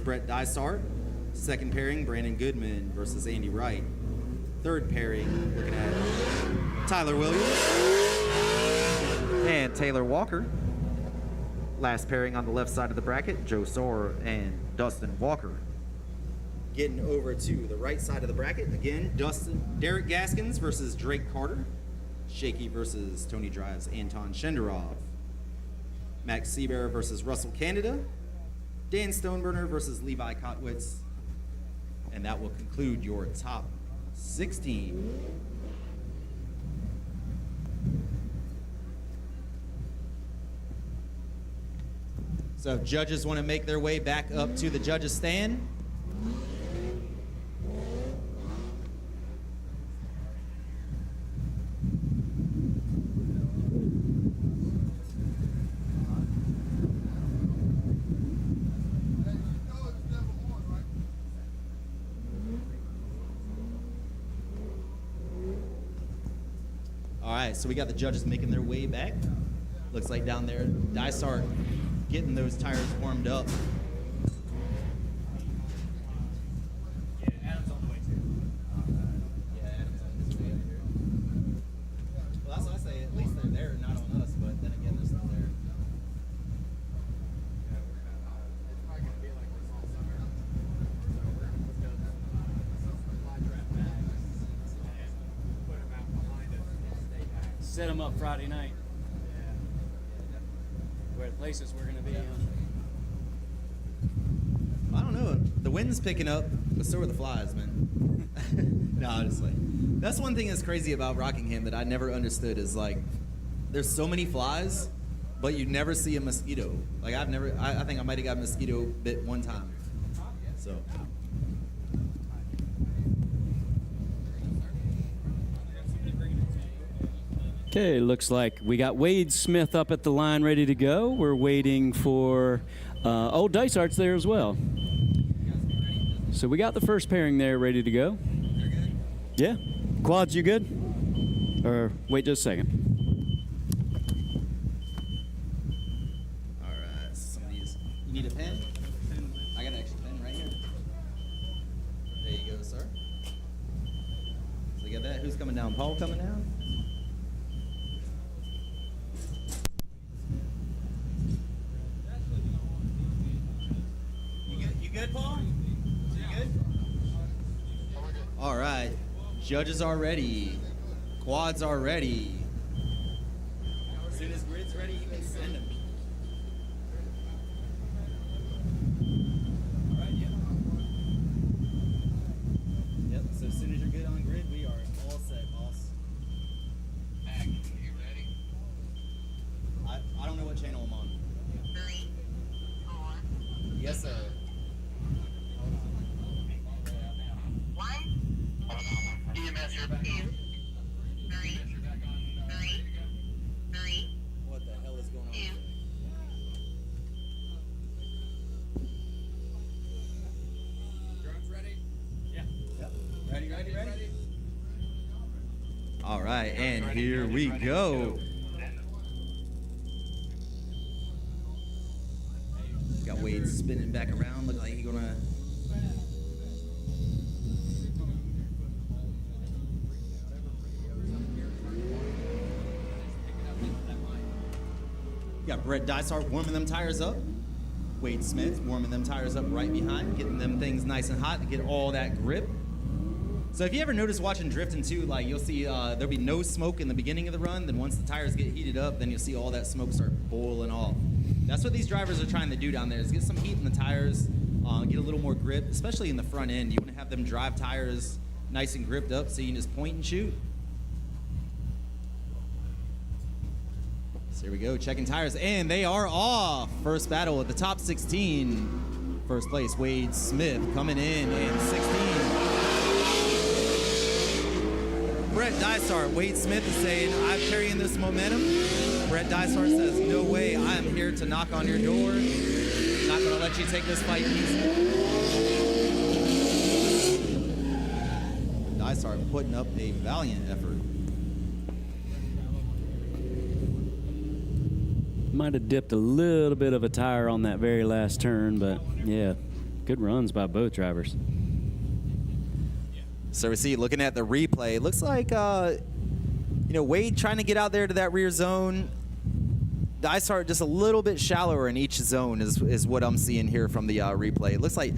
Brett Dysart. Second pairing, Brandon Goodman versus Andy Wright. Third pairing, looking at Tyler Williams and Taylor Walker. Last pairing on the left side of the bracket, Joe Soar and Dustin Walker. Getting over to the right side of the bracket, again, Derek Gaskins versus Drake Carter. Shaky versus Tony Drives Anton Shenderov. Max Seabear versus Russell Canada. Dan Stoneburner versus Levi Kotwitz. And that will conclude your top 16. So if judges want to make their way back up to the judges' stand. All right, so we got the judges making their way back. Looks like down there, Dysart getting those tires warmed up. Yeah, Adam's on the way too. Yeah, Adam's on his way up here. Well, that's what I say. At least they're there, not on us, but then again, they're still there. It's probably going to be like this all summer. So we're going to go fly trap bags and put them out behind us and stay back. Set them up Friday night. Where the places we're going to be on. I don't know. The wind's picking up, but so are the flies, man. No, honestly. That's one thing that's crazy about Rockingham that I never understood is like, there's so many flies, but you never see a mosquito. Like I think I might have got a mosquito bit one time. So. Okay, looks like we got Wade Smith up at the line ready to go. We're waiting for, Dysart's there as well. So we got the first pairing there ready to go. You're good? Yeah. Quads, you good? Or wait just a second. All right, some of these. You need a pen? I got an extra pen right here. There you go, sir. So you got that. Who's coming down? Paul coming down? You good, Paul? You good? All right. Judges are ready. Quads are ready. As soon as grid's ready, you can send them. All right, yeah. Yep, so as soon as you're good on grid, we are all set, boss. Mac, you ready? I don't know what channel I'm on. 3, 4, Yes, sir. 1, EMS, you're back 2, on. 3, 3, What the hell is going on? 2. Drones ready? Yeah. Yep. Ready? All right, and here we go. Got Wade spinning back around, looking like he's gonna. Got Brett Dysart warming them tires up. Wade Smith warming them tires up right behind, getting them things nice and hot to get all that grip. So if you ever notice watching drifting too, like you'll see there'll be no smoke in the beginning of the run, then once the tires get heated up, then you'll see all that smoke start boiling off. That's what these drivers are trying to do down there, is get some heat in the tires, get a little more grip, especially in the front end. You want to have them drive tires nice and gripped up so you can just point and shoot. So here we go, checking tires, and they are off. First battle at the top 16. First place, Wade Smith coming in 16. Brett Dysart, Wade Smith is saying, I'm carrying this momentum. Brett Dysart says, no way, I am here to knock on your door. Not gonna let you take this fight easy. Dysart putting up a valiant effort. Might have dipped a little bit of a tire on that very last turn, but yeah, Good runs by both drivers. So we see, looking at the replay, it looks like, Wade trying to get out there to that rear zone. Dysart just a little bit shallower in each zone is what I'm seeing here from the replay. It looks like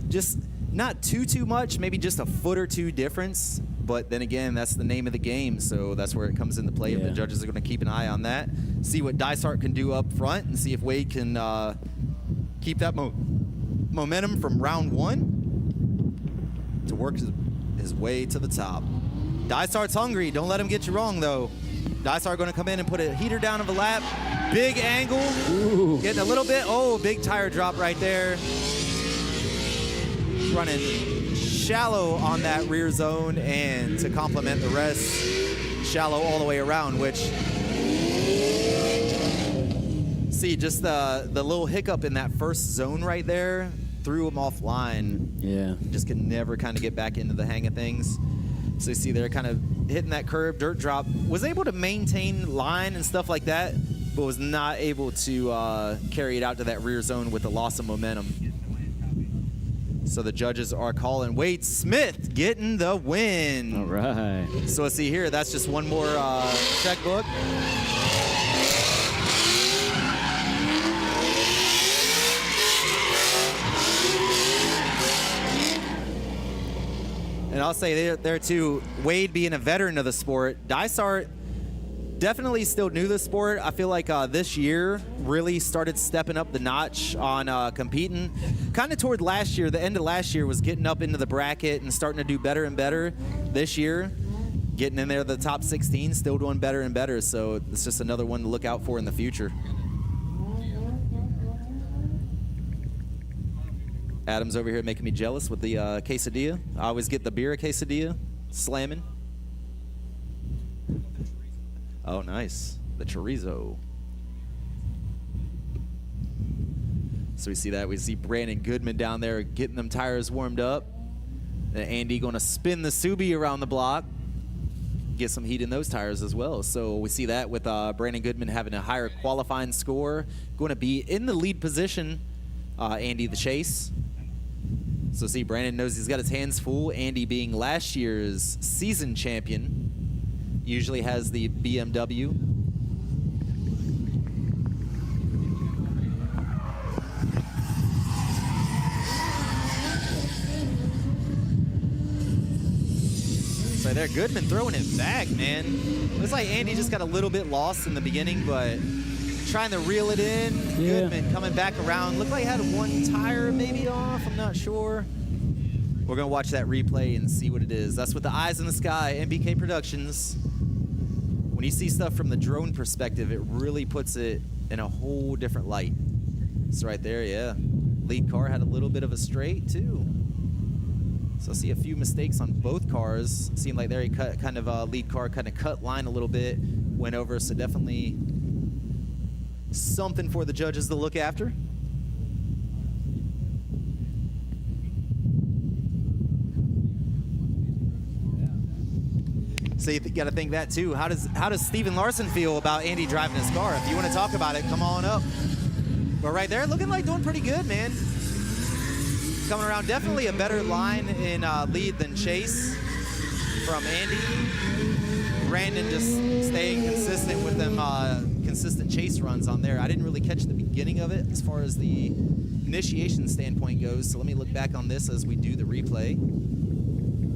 just not too much, maybe just a foot or two difference. But then again, that's the name of the game, so that's where it comes into play. Yeah. The judges are going to keep an eye on that, see what Dysart can do up front, and see if Wade can keep that momentum from round one to work his way to the top. Dysart's hungry. Don't let him get you wrong, though. Dysart going to come in and put a heater down of a lap. Big angle. Ooh. Getting a little bit. Oh, big tire drop right there. Running shallow on that rear zone, and to complement the rest, shallow all the way around, which, see, just the little hiccup in that first zone right there threw him offline. Yeah. Just could never kind of get back into the hang of things. So you see they're kind of hitting that curve, dirt drop, was able to maintain line and stuff like that, but was not able to carry it out to that rear zone with the loss of momentum. So the judges are calling Wade Smith getting the win. All right. So let's see here, that's just one more checkbook. And I'll say there too, Wade being a veteran of the sport, Dysart definitely still knew the sport. I feel like this year really started stepping up the notch on competing. Kind of toward last year, the end of last year was getting up into the bracket and starting to do better and better. This year, getting in there the top 16, still doing better and better. So it's just another one to look out for in the future. Adam's over here making me jealous with the quesadilla. I always get the beer quesadilla, slamming. Oh, nice. The chorizo. So we see that. We see Brandon Goodman down there getting them tires warmed up. And Andy going to spin the Subi around the block. Get some heat in those tires as well. So we see that with Brandon Goodman having a higher qualifying score. Going to be in the lead position, Andy the Chase. So see, Brandon knows he's got his hands full. Andy being last year's season champion, usually has the BMW. So there, Goodman throwing it back, man. Looks like Andy just got a little bit lost in the beginning, but trying to reel it in. Yeah. Goodman coming back around. Looked like he had one tire maybe off. I'm not sure. We're going to watch that replay and see what it is. That's with the eyes in the sky, MBK Productions. When you see stuff from the drone perspective, it really puts it in a whole different light. It's right there, yeah. Lead car had a little bit of a straight, too. So I see a few mistakes on both cars. Seemed like there he cut kind of lead car kind of cut line a little bit, went over. So definitely something for the judges to look after. So you got to think that too. How does Steven Larson feel about Andy driving his car? If you want to talk about it, come on up. But right there, looking like doing pretty good, man. Coming around, definitely a better line in lead than Chase from Andy. Brandon just staying consistent with them consistent chase runs on there. I didn't really catch the beginning of it as far as the initiation standpoint goes, so let me look back on this as we do the replay.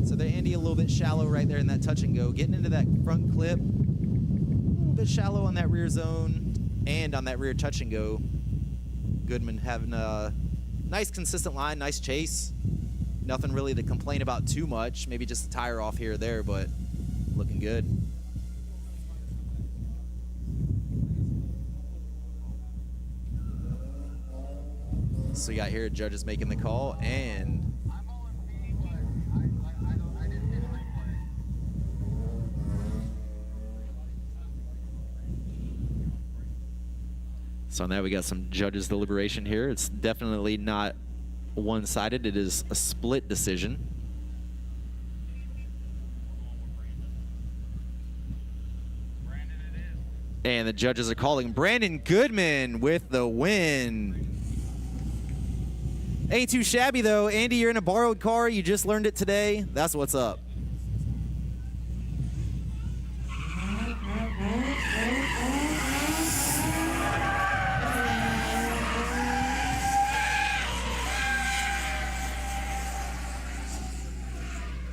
So there, Andy a little bit shallow right there in that touch and go, getting into that front clip, a little bit shallow on that rear zone and on that rear touch and go. Goodman having a nice consistent line, nice chase. Nothing really to complain about too much. Maybe just a tire off here or there, but looking good. So you got here judges making the call, and I'm on B, but I didn't get a replay. so now we got some judges deliberation here. It's definitely not one-sided. It is a split decision. And the judges are calling Brandon Goodman with the win. Ain't too shabby though. Andy, you're in a borrowed car. You just learned it today. That's what's up.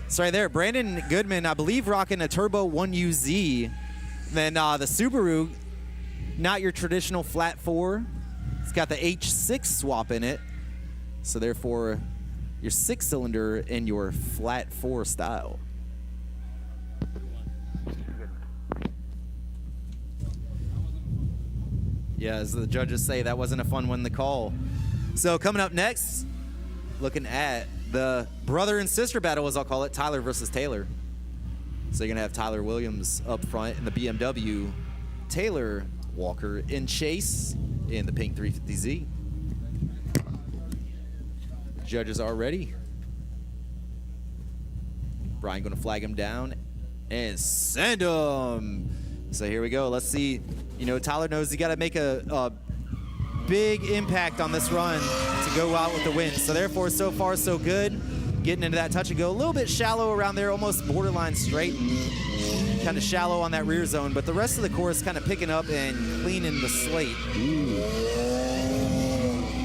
So right there, Brandon Goodman, I believe, rocking a Turbo 1UZ. Then the Subaru, not your traditional flat 4. It's got the H6 swap in it. So therefore, your 6-cylinder in your flat 4 style. Yeah, as the judges say, that wasn't a fun one to call. So coming up next, looking at the brother and sister battle, as I'll call it, Tyler versus Taylor. So you're going to have Tyler Williams up front in the BMW, Taylor Walker in chase in the pink 350Z. Judges are ready. Brian going to flag him down and send him. So here we go. Let's see. You know, Tyler knows he got to make a big impact on this run to go out with the win. So therefore, so far, so good. Getting into that touch and go. A little bit shallow around there, almost borderline straight. Kind of shallow on that rear zone, but the rest of the course kind of picking up and cleaning the slate.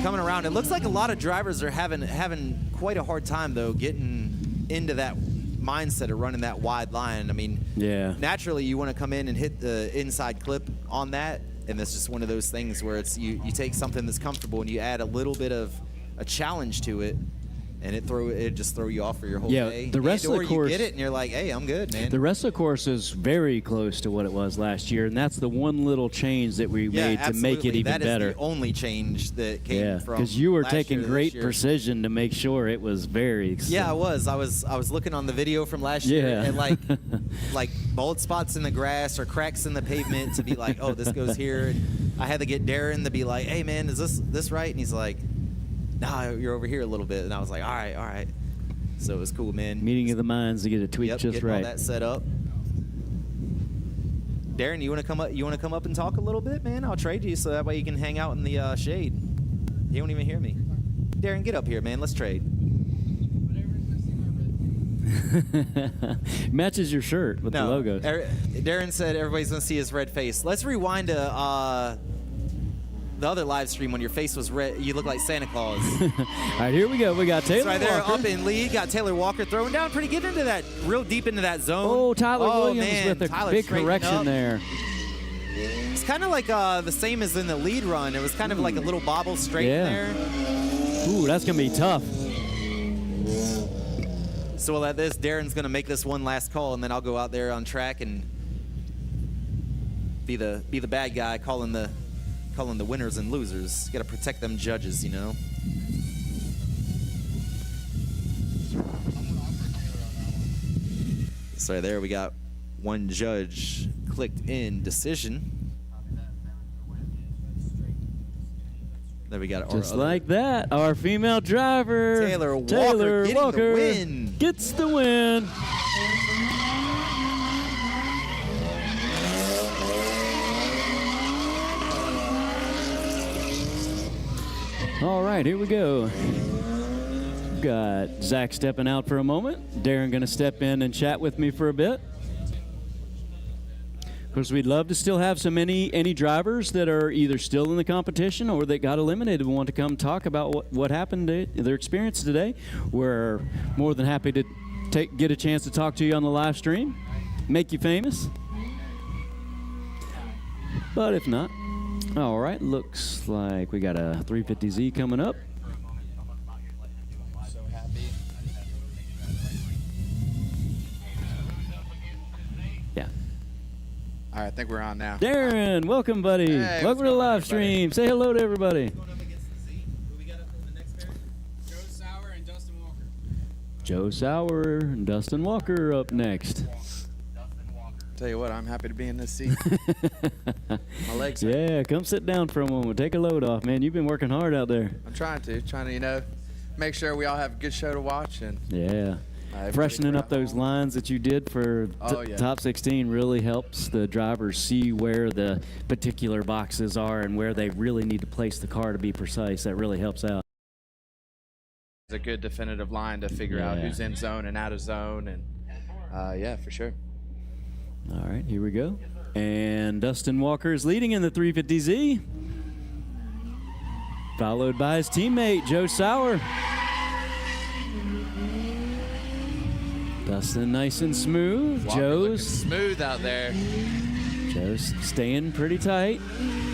Coming around, it looks like a lot of drivers are having quite a hard time though getting into that mindset of running that wide line. I mean, yeah, naturally you want to come in and hit the inside clip on that, and that's just one of those things where it's you take something that's comfortable and you add a little bit of a challenge to it, and it just throw you off for your whole day. The rest of the course, you get it and you're like, hey, I'm good, man. The rest of the course is very close to what it was last year, and that's the one little change that we made to make it even better. That is the only change that came from because you were last taking year to great this year. precision to make sure it was very. Yeah, I was looking on the video from last year and like bald spots in the grass or cracks in the pavement to be like, oh, this goes here. And I had to get Darren to be like, hey man, is this right? And he's like, nah, you're over here a little bit. And I was like, all right. So it was cool, man. Meeting of the minds to get it tweaked just getting right. all that set up. Darren, you want to come up? You want to come up and talk a little bit, man? I'll trade you so that way you can hang out in the shade. He won't even hear me. Darren, get up here, man. Let's trade. Matches your shirt with the logos. Darren said everybody's gonna see his red face. Let's rewind to the other live stream when your face was red. You look like Santa Claus. All right, here we go. We got Taylor right there Walker. up in lead. Got Taylor Walker throwing down pretty good into that, real deep into that zone. Oh, Tyler Williams man, with a Tyler big straightening correction up. there. It's kind of like the same as in the lead run. It was kind of like a little bobble straight in there. Ooh, that's going to be tough. So we'll let this. Darren's going to make this one last call, and then I'll go out there on track and be the bad guy calling the winners and losers. Got to protect them judges, you know. So there we got one judge clicked in decision. Then we got our Just like that, our female driver, Taylor Walker getting the win. Gets the win. All right, here we go. We've got Zach stepping out for a moment. Darren going to step in and chat with me for a bit. Of course, we'd love to still have any drivers that are either still in the competition or that got eliminated and want to come talk about what happened, their experience today. We're more than happy to get a chance to talk to you on the live stream, make you famous. But if not, all right, looks like we got a 350Z coming up. Yeah. All right, I think we're on now. Darren, welcome, buddy. Hey, welcome to the live stream. Say hello to everybody. Joe Sauer and Dustin Walker. Joe Sauer and Dustin Walker up next. Tell you what, I'm happy to be in this seat. My legs hurt. Yeah, come sit down for a moment. Take a load off, man. You've been working hard out there. I'm trying to, make sure we all have a good show to watch. And Yeah. everybody Freshening up around those lines that you did for Oh, yeah. Top 16 really helps the drivers see where the particular boxes are and where they really need to place the car to be precise. That really helps out. a good definitive line to figure out Yeah. who's in zone and out of zone, and yeah, for sure. All right, here we go. And Dustin Walker is leading in the 350Z, followed by his teammate, Joe Sauer. Dustin nice and smooth. Walker looking Joe's smooth out there. staying pretty tight.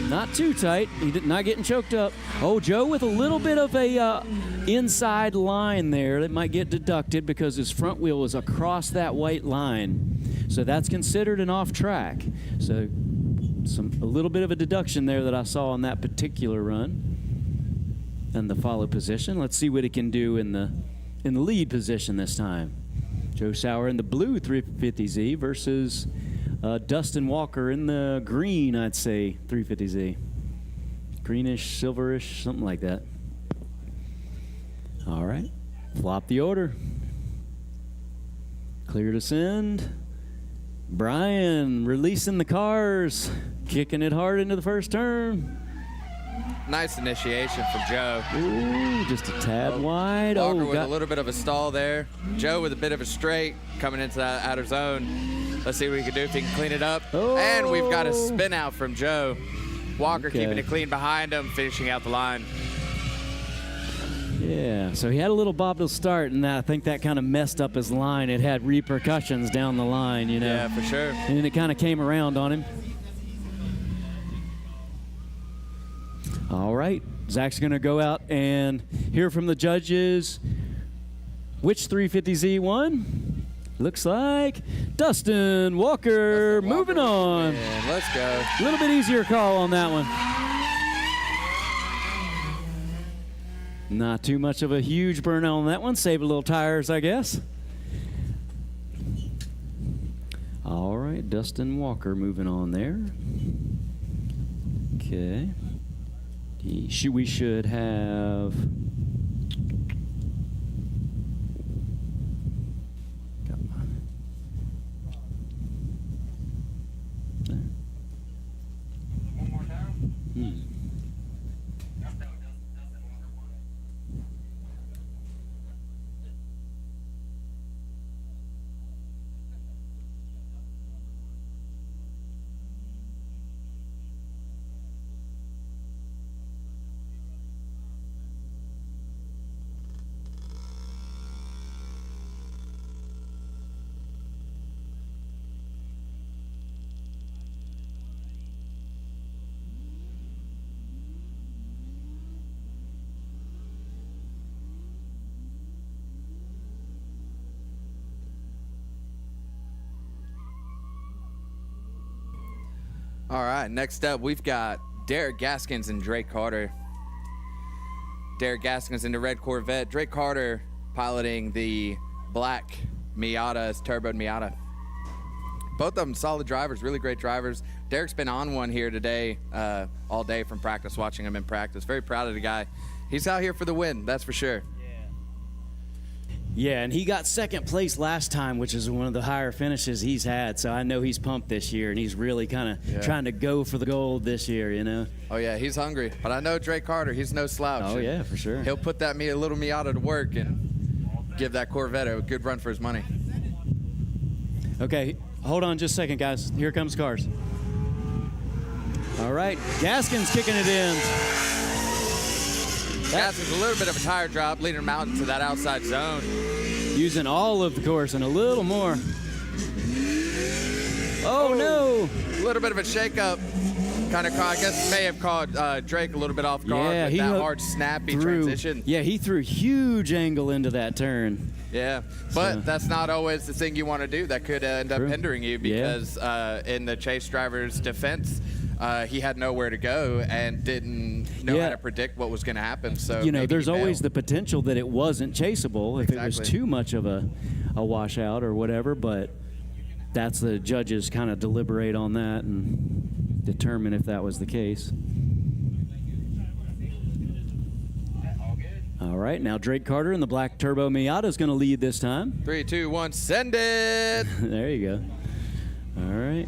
Not too tight. Not getting choked up. Oh, Joe with a little bit of a inside line there that might get deducted because his front wheel is across that white line. So that's considered an off track. So a little bit of a deduction there that I saw on that particular run. And the follow position. Let's see what he can do in the lead position this time. Joe Sauer in the blue 350Z versus Dustin Walker in the green, I'd say, 350Z. Greenish, silverish, something like that. All right. Flop the order. Clear to send. Brian releasing the cars, kicking it hard into the first turn. Nice initiation from Joe. Ooh, just a tad wide. Walker with a little bit of a stall there. Joe with a bit of a straight coming into that outer zone. Let's see what he can do, if he can clean it up. Oh. And we've got a spin out from Joe. Walker Okay. keeping it clean behind him, finishing out the line. Yeah, so he had a little bob to start, and I think that kind of messed up his line. It had repercussions down the line, you know. Yeah, for sure. And then it kind of came around on him. All right, Zach's going to go out and hear from the judges which 350Z won. Looks like Dustin Walker. Moving on. And let's go. A little bit easier call on that one. Not too much of a huge burnout on that one. Save a little tires, I guess. All right, Dustin Walker moving on there. Okay. We should have. Come on. There. One more time. All right, next up, we've got Derek Gaskins and Drake Carter. Derek Gaskins in the red Corvette. Drake Carter piloting the black Miata, turboed Miata. Both of them solid drivers, really great drivers. Derek's been on one here today, all day from practice, watching him in practice. Very proud of the guy. He's out here for the win, that's for sure. Yeah, and he got second place last time, which is one of the higher finishes he's had. So I know he's pumped this year, and he's really kind of trying to go for the gold this year, you know? Oh, yeah, he's hungry. But I know Drake Carter, he's no slouch. Oh, yeah, for sure. He'll put that little Miata to work and give that Corvette a good run for his money. Okay, hold on just a second, guys. Here comes cars. All right, Gaskins kicking it in. Gaskins a little bit of a tire drop, leading him out into that outside zone. Using all of the course and a little more. Oh, no. A little bit of a shakeup. Kind of, I guess, may have caught Drake a little bit off guard Yeah, with he that hard, snappy transition. Yeah, he threw huge angle into that turn. Yeah, but So- that's not always the thing you want to do. That could end up True. hindering you because in the chase driver's defense, he had nowhere to go and didn't know how to predict what was going to happen. So You know, maybe there's he always the bailed. potential that it wasn't chaseable if it was Exactly. too much of a washout or whatever, but that's the judges kind of deliberate on that and determine if that was the case. All right, now Drake Carter in the black turbo Miata is going to lead this time. 3, 2, 1, send it. There you go. All right.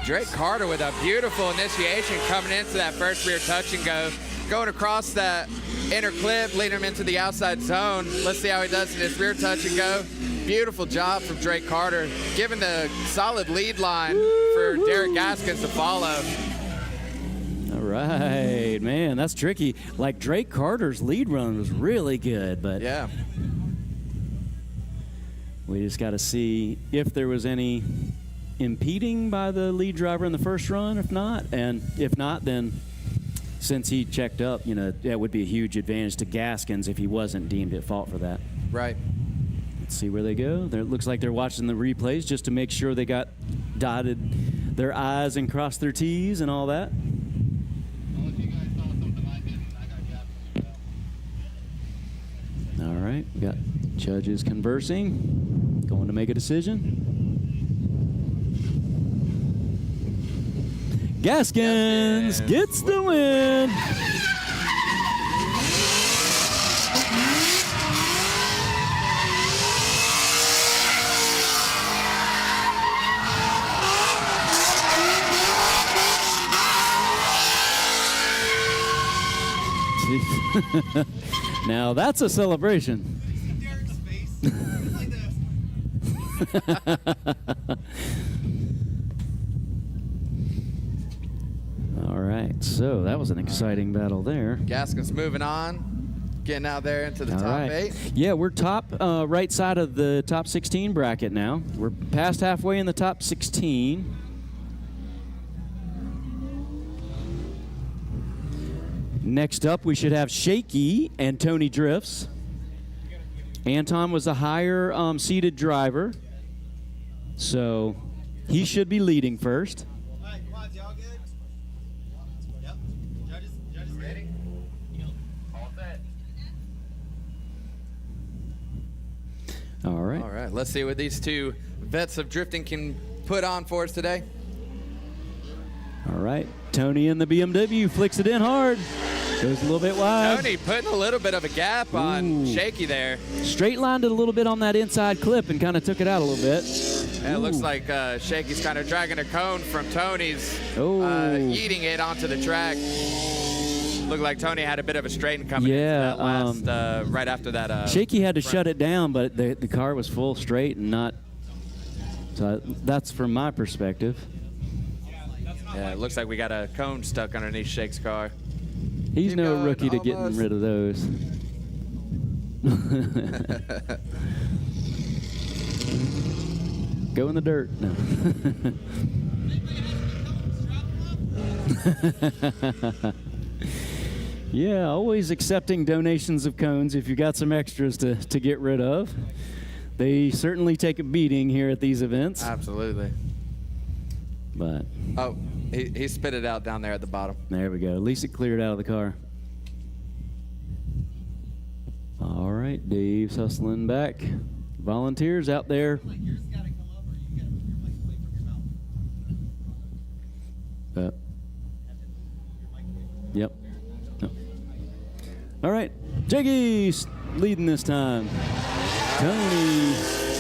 Drake Carter with a beautiful initiation coming into that first rear touch and go, going across that inner clip, leading him into the outside zone. Let's see how he does in his rear touch and go. Beautiful job from Drake Carter, giving the solid lead line for Derek Gaskins to follow. All right, man, that's tricky. Like Drake Carter's lead run was really good, but Yeah. we just got to see if there was any impeding by the lead driver in the first run. If not, then since he checked up, that would be a huge advantage to Gaskins if he wasn't deemed at fault for that. Right. Let's see where they go. It looks like they're watching the replays just to make sure they got dotted their I's and crossed their T's and all that. Well, if you guys saw something I didn't, I got gapped. All right, we got judges conversing, going to make a decision. Gaskins gets the win. Now that's a celebration. Derek's face. Like this. All right, so that was an exciting battle there. Gaskins moving on, getting out there into the All top right. 8. Yeah, we're top right side of the top 16 bracket now. We're past halfway in the top 16. Next up, we should have Shaky and Tony Drifts. Anton was a higher seated driver, so he should be leading first. All right, come on, y'all good? Yep. Judges ready? All set. All right. All right, let's see what these two vets of drifting can put on for us today. All right. Tony in the BMW flicks it in hard. Goes a little bit wide. Tony putting a little bit of a gap on Ooh. Shaky there. Straight lined it a little bit on that inside clip and kind of took it out a little bit. And it looks Ooh. like Shaky's kind of dragging a cone from Tony's, Oh. eating it onto the track. Looked like Tony had a bit of a straighten coming Yeah, into that last, right after that. Shaky had to front. shut it down, but the car was full straight and not. So that's from my perspective. Yeah, it looks like we got a cone stuck underneath Shake's car. He's Keep no going, rookie to getting almost. rid of those. Go in the dirt. No. Yeah, always accepting donations of cones if you got some extras to get rid of. They certainly take a beating here at these events. Absolutely. But Oh, he spit it out down there at the bottom. there we go. At least it cleared out of the car. All right, Dave's hustling back. Volunteers out there. Yours gotta come up, or you gotta put your mic away from your mouth. Yep. Yep. All right, Jiggy's leading this time.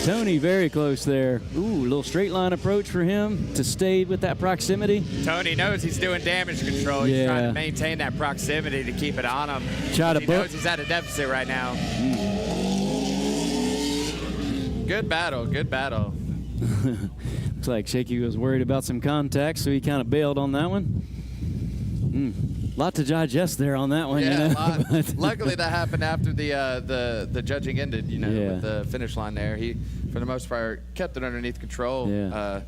Tony very close there. Ooh, a little straight line approach for him to stay with that proximity. Tony knows he's doing damage control. He's Yeah. trying to maintain that proximity to keep it on him. Try to he book- knows he's at a deficit right now. Good battle, good battle. Looks like Shaky was worried about some contact, so he kind of bailed on that one. Lot to digest there on that one. Yeah, you know? a lot. But- Luckily that happened after the judging ended, Yeah. with the finish line there. He, for the most part, kept it underneath control. Yeah.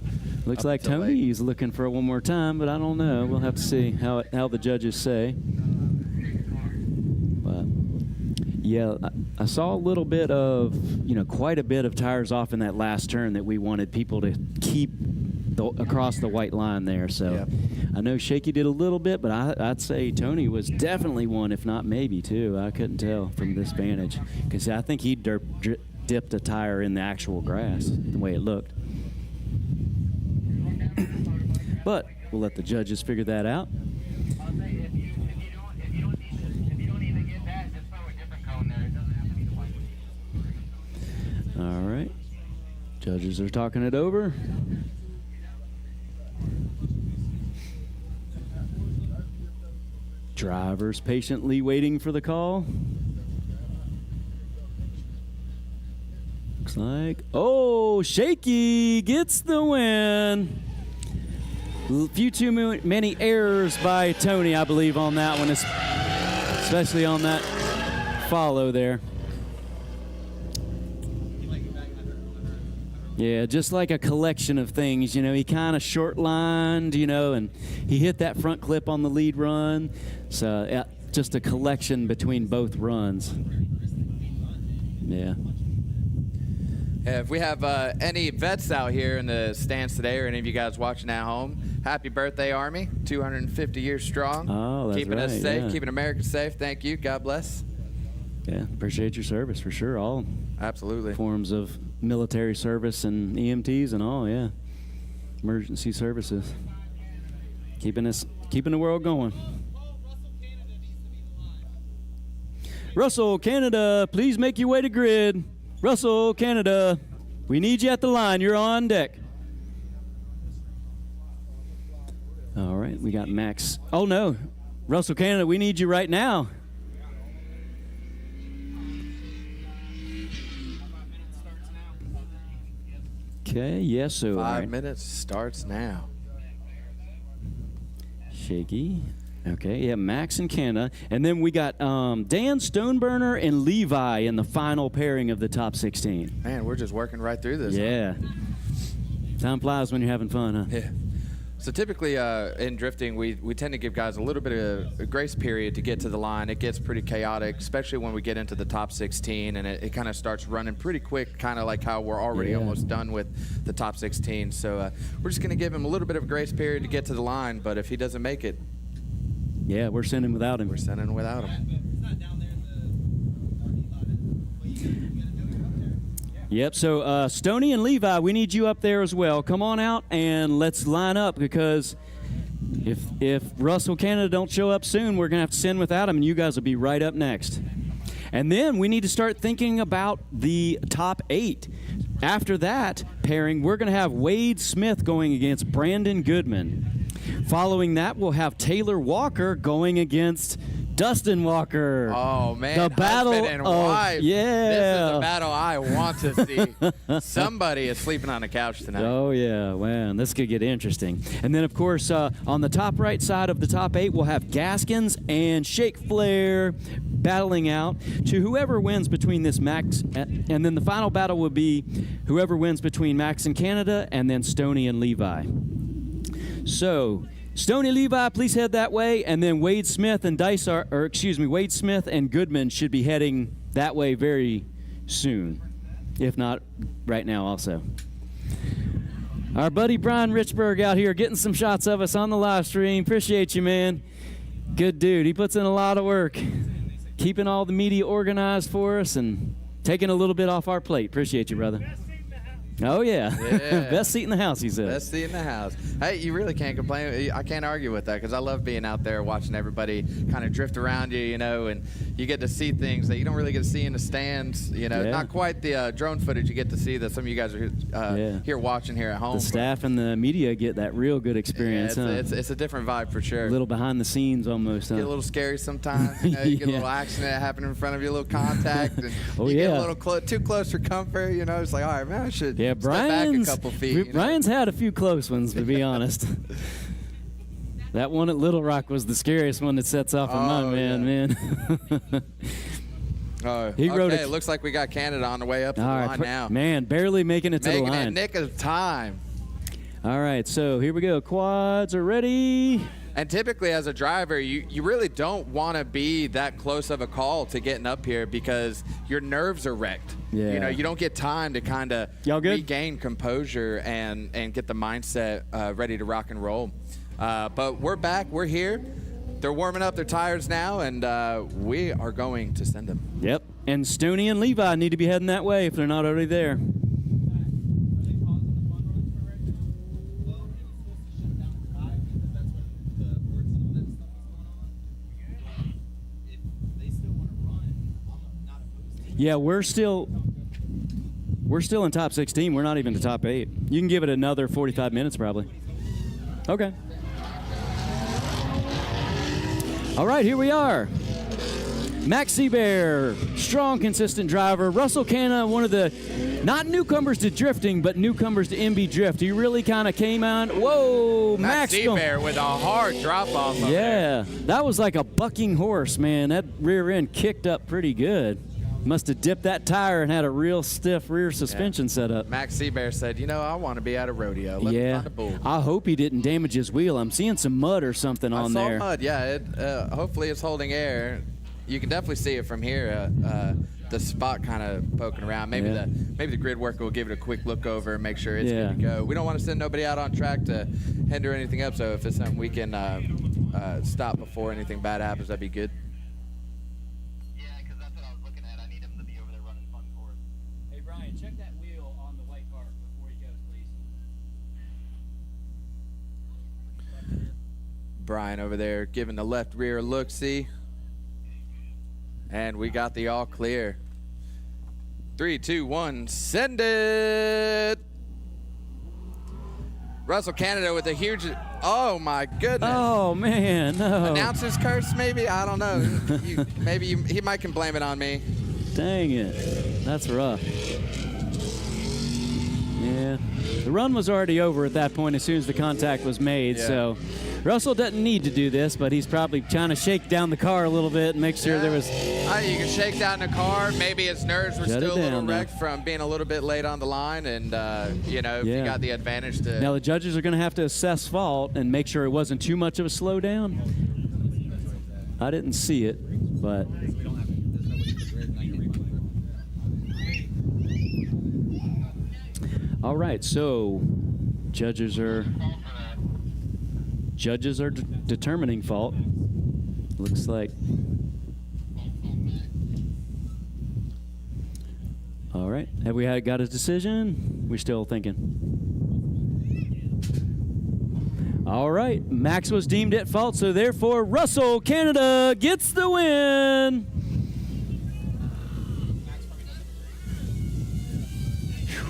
Looks up like until late. Tony's looking for it one more time, but I don't know. We'll have to see how the judges say. But yeah, I saw a little bit of, quite a bit of tires off in that last turn that we wanted people to keep across the white line there. So Yeah. I know Shaky did a little bit, but I'd say Tony was definitely one, if not maybe two. I couldn't tell from this vantage because I think he dipped a tire in the actual grass the way it looked. But we'll let the judges figure that out. I'll say if you don't need to get that, just throw a different cone there. It doesn't have to be the white one. All right. Judges are talking it over. Drivers patiently waiting for the call. Looks like, oh, Shaky gets the win. Few too many errors by Tony, I believe, on that one, especially on that follow there. Yeah, just like a collection of things, you know, he kind of short-lined, you know, and he hit that front clip on the lead run. So, yeah, just a collection between both runs. Yeah. If we have any vets out here in the stands today, or any of you guys watching at home, happy birthday, Army. 250 years strong. Oh, that's keeping us right, safe, yeah. keeping America safe. Thank you. God bless. Yeah, appreciate your service for sure. All Absolutely. forms of military service and EMTs and all, yeah. Emergency services. Keeping the world going. Russell, Canada, please make your way to grid. Russell, Canada, we need you at the line. You're on deck. All right, we got Max. Oh, no. Russell, Canada, we need you right now. Okay, yes, so. 5 minutes starts now. Shaky. Okay, yeah, Max and Canada. And then we got Dan Stoneburner and Levi in the final pairing of the top 16. Man, we're just working right through this. Yeah. Time flies when you're having fun, huh? Yeah. So typically in drifting, we tend to give guys a little bit of a grace period to get to the line. It gets pretty chaotic, especially when we get into the top 16, and it kind of starts running pretty quick, kind of like how we're already almost done with the top 16. So we're just going to give him a little bit of a grace period to get to the line, but if he doesn't make it, Yeah, we're sending without him. we're sending without him. Yep, so Stoney and Levi, we need you up there as well. Come on out and let's line up, because if Russell Canada don't show up soon, we're going to have to send without him, and you guys will be right up next. And then we need to start thinking about the top 8. After that pairing, we're going to have Wade Smith going against Brandon Goodman. Following that, we'll have Taylor Walker going against Dustin Walker. Oh, man. The battle husband and of, wife. yeah. This is the battle I want to see. Somebody is sleeping on the couch tonight. Oh, yeah, man, this could get interesting. And then, of course, on the top right side of the top 8, we'll have Gaskins and Shake Flair battling out to whoever wins between this Max. And then the final battle will be whoever wins between Max and Canada, and then Stoney and Levi. So, Stoney, Levi, please head that way, and then Wade Smith and Wade Smith and Goodman should be heading that way very soon, if not right now also. Our buddy Brian Richburg out here getting some shots of us on the live stream. Appreciate you, man. Good dude. He puts in a lot of work, keeping all the media organized for us and taking a little bit off our plate. Appreciate you, brother. Oh, yeah. Best seat in the house, he said. Best seat in the house. Hey, you really can't complain. I can't argue with that, because I love being out there watching everybody kind of drift around you, you know, and you get to see things that you don't really get to see in the stands, you know. Yeah. Not quite the drone footage you get to see that some of you guys are here watching here at home. The staff and the media get that real good experience, huh? It's a different vibe for sure. A little behind the scenes almost, huh? Get a little scary sometimes. You know, you get a little accident happening in front of you, a little contact, and you get a little too close for comfort. You know, it's like, all right, man, I should step back a couple feet. You know? Brian's had a few close ones, to be honest. That one at Little Rock was the scariest one that sets off in my man. He wrote it looks like we got Canada on the way up to the line now. Man, barely making it to the line. Making it nick of time. All right, so here we go. Quads are ready. And typically as a driver, you really don't want to be that close of a call to getting up here, because your nerves are wrecked. Yeah. You know, you don't get time to kind of Y'all good? regain composure and get the mindset ready to rock and roll. But we're back. We're here. They're warming up their tires now, and we are going to send them. Yep. And Stoney and Levi need to be heading that way if they're not already there. Yeah, we're still in top 16. We're not even to top 8. You can give it another 45 minutes probably. Okay. All right, here we are. Max Seabear, strong, consistent driver. Russell Canna, one of the, not newcomers to drifting, but newcomers to MB Drift. He really kind of came out. Whoa, Max Seabear with a hard drop off. Yeah, that was like a bucking horse, man. That rear end kicked up pretty good. Must have dipped that tire and had a real stiff rear suspension set up. Max Seabear said, you know, I want to be at a rodeo. Let me find a bull. I hope he didn't damage his wheel. I'm seeing some mud or something on there. I saw mud, yeah. Hopefully it's holding air. You can definitely see it from here. The spot kind of poking around. Maybe the grid worker will give it a quick look over and make sure it's good to go. We don't want to send nobody out on track to hinder anything up. So if it's something we can stop before anything bad happens, that'd be good. Yeah, because that's what I was looking at. I need him to be over there running fun for us. Hey, Brian, check that wheel on the white car before he goes, please. Brian over there giving the left rear a look-see. And we got the all clear. 3, 2, 1, send it. Russell Canada with a huge, oh my goodness. Oh man, no. Announcer's curse, maybe? I don't know. He might can blame it on me. Dang it, that's rough. Yeah, the run was already over at that point as soon as the contact was made, so Russell doesn't need to do this, but he's probably trying to shake down the car a little bit and make sure there was... You can shake down the car. Maybe his nerves were still a little wrecked from being a little bit late on the line, and, you know, if you got the advantage to... Now the judges are going to have to assess fault and make sure it wasn't too much of a slowdown. I didn't see it, but... All right, so judges are determining fault. Looks like. All right, have we got a decision? We're still thinking. All right, Max was deemed at fault, so therefore Russell Canada gets the win.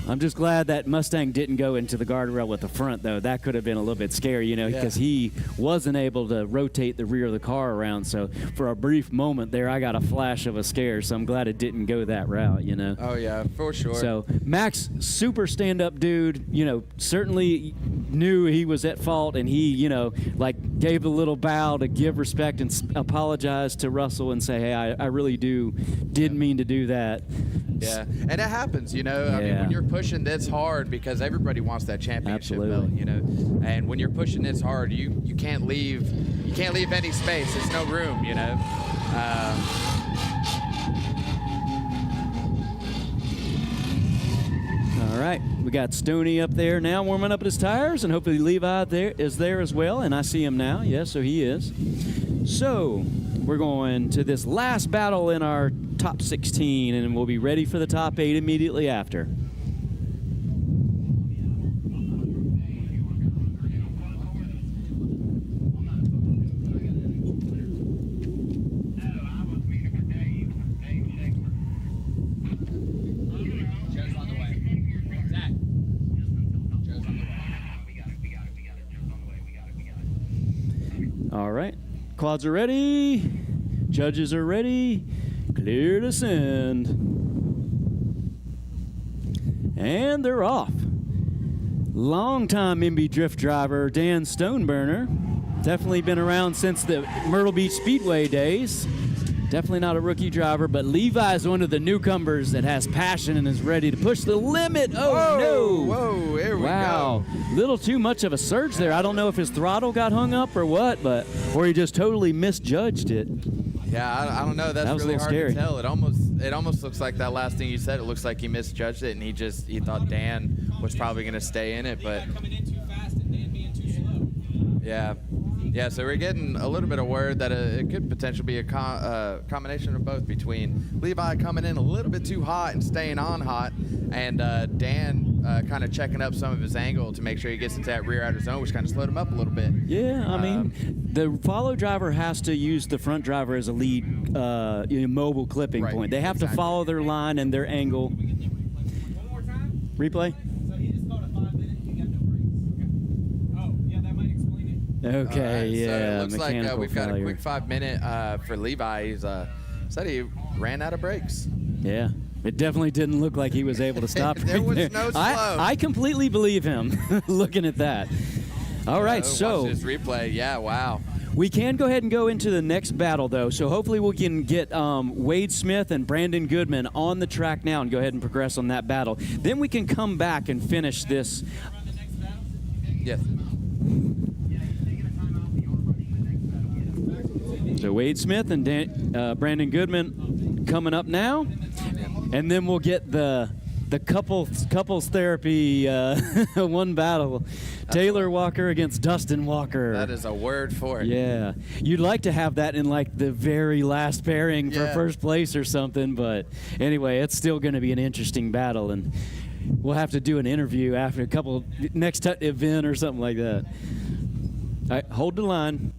I'm just glad that Mustang didn't go into the guardrail with the front, though. That could have been a little bit scary, you know, because he wasn't able to rotate the rear of the car around. So for a brief moment there, I got a flash of a scare. So I'm glad it didn't go that route, you know. Oh, yeah, for sure. So Max, super stand-up dude, you know, certainly knew he was at fault, and he, you know, like gave a little bow to give respect and apologize to Russell and say, hey, I really didn't mean to do that. Yeah, and it happens, you know. I mean, when you're pushing this hard, because everybody wants that championship belt, you know. And when you're pushing this hard, you can't leave any space. There's no room, you know. All right, we got Stoney up there now warming up his tires, and hopefully Levi is there as well, and I see him now. Yes, so he is. So we're going to this last battle in our top 16, and we'll be ready for the top 8 immediately after. All right, quads are ready, judges are ready, clear to send. And they're off. Longtime MB Drift driver Dan Stoneburner, definitely been around since the Myrtle Beach Speedway days. Definitely not a rookie driver, but Levi is one of the newcomers that has passion and is ready to push the limit. Oh, no. Whoa, here we go. Wow, little too much of a surge there. I don't know if his throttle got hung up or what, or he just totally misjudged it. Yeah, I don't know. That's really hard to tell. It almost looks like that last thing you said. It looks like he misjudged it, and he thought Dan was probably going to stay in it, but Coming in too fast and Dan being too slow. yeah. Yeah, so we're getting a little bit of word that it could potentially be a combination of both, between Levi coming in a little bit too hot and staying on hot, and Dan kind of checking up some of his angle to make sure he gets into that rear outer zone, which kind of slowed him up a little bit. Yeah, I mean, the follow driver has to use the front driver as a lead mobile clipping point. They have to follow their line and their angle. One more time? Replay? So he just called a 5 minute, you got no brakes. Okay. Oh, yeah, that might explain it. Okay, All right, so yeah. it looks like mechanical we've got a failure. quick 5-minute for Levi. He's said he ran out of brakes. Yeah. It definitely didn't look like he was able to stop. There right was there. no slow. I completely believe him looking at that. All right, so watch this replay. Yeah, wow. we can go ahead and go into the next battle, though. So hopefully we can get Wade Smith and Brandon Goodman on the track now and go ahead and progress on that battle. Then we can come back and finish this. Yes. So Wade Smith and Brandon Goodman coming up now, and then we'll get the couples therapy one battle. Taylor Walker against Dustin Walker. That is a word for it. Yeah, you'd like to have that in like the very last pairing for Yeah. first place or something, but anyway, it's still going to be an interesting battle, and we'll have to do an interview after a couple next event or something like that. All right, hold the line.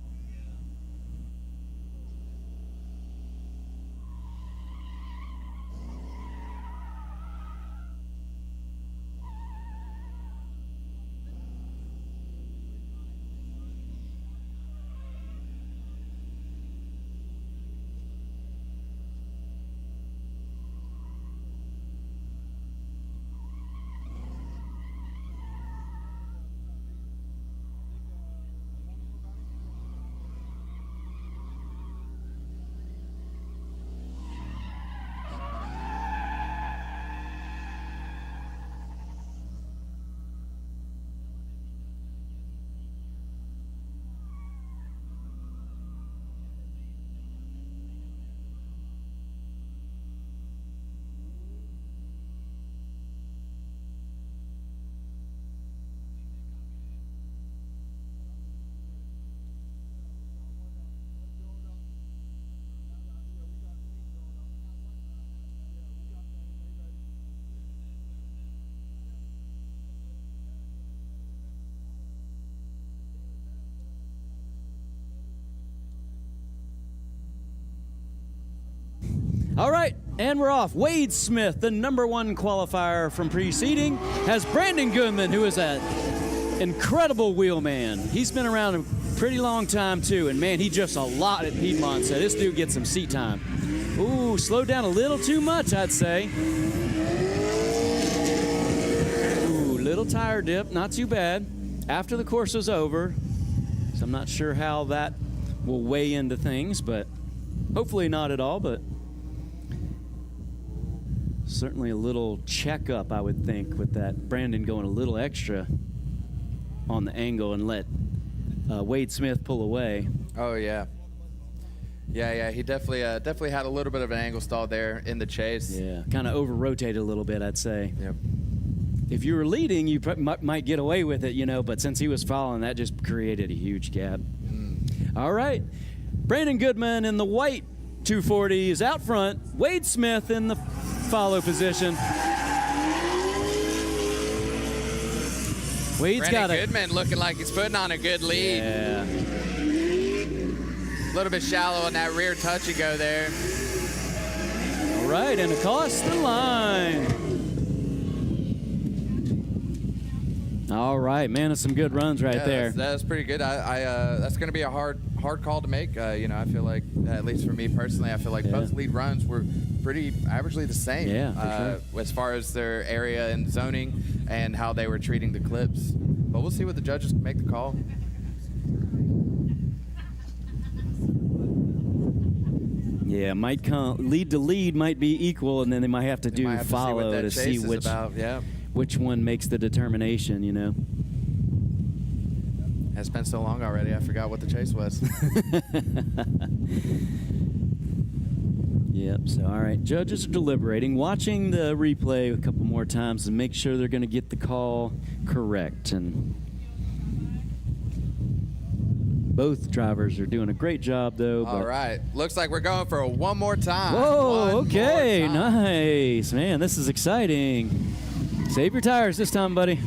All right, and we're off. Wade Smith, the #1 qualifier from preceding, has Brandon Goodman, who is an incredible wheelman. He's been around a pretty long time, too, and man, he just a lot at Piedmont, so this dude gets some seat time. Ooh, slowed down a little too much, I'd say. Ooh, little tire dip, not too bad. After the course was over, so I'm not sure how that will weigh into things, but hopefully not at all, but certainly a little checkup, I would think, with that Brandon going a little extra on the angle and let Wade Smith pull away. Oh yeah. Yeah. He definitely had a little bit of an angle stall there in the chase. Yeah, kind of over-rotated a little bit, I'd say. Yep. If you were leading, you might get away with it, but since he was following, that just created a huge gap. All right. Brandon Goodman in the white 240 is out front. Wade Smith in the follow position. Wade's got Brandon Goodman looking like he's putting on a good lead. Yeah. A little bit shallow on that rear touch and go there. All right, and across the line. All right, man, that's some good runs right there. That's pretty good. That's going to be a hard call to make. I feel like, at least for me personally, I feel like both lead runs were pretty averagely the same. Yeah, for sure. As far as their area and zoning and how they were treating the clips. But we'll see what the judges make the call. Yeah, might come lead to lead might be equal, and then they might have to They might do have to follow that to chase see is which about. Yeah. which one makes the determination. It's been so long already, I forgot what the chase was. Yep. So all right, judges are deliberating, watching the replay a couple more times to make sure they're going to get the call correct. And both drivers are doing a great job, though. All right. Looks like we're going for a one more time. Whoa, One okay, more time. nice. Man, this is exciting. Save your tires this time, buddy.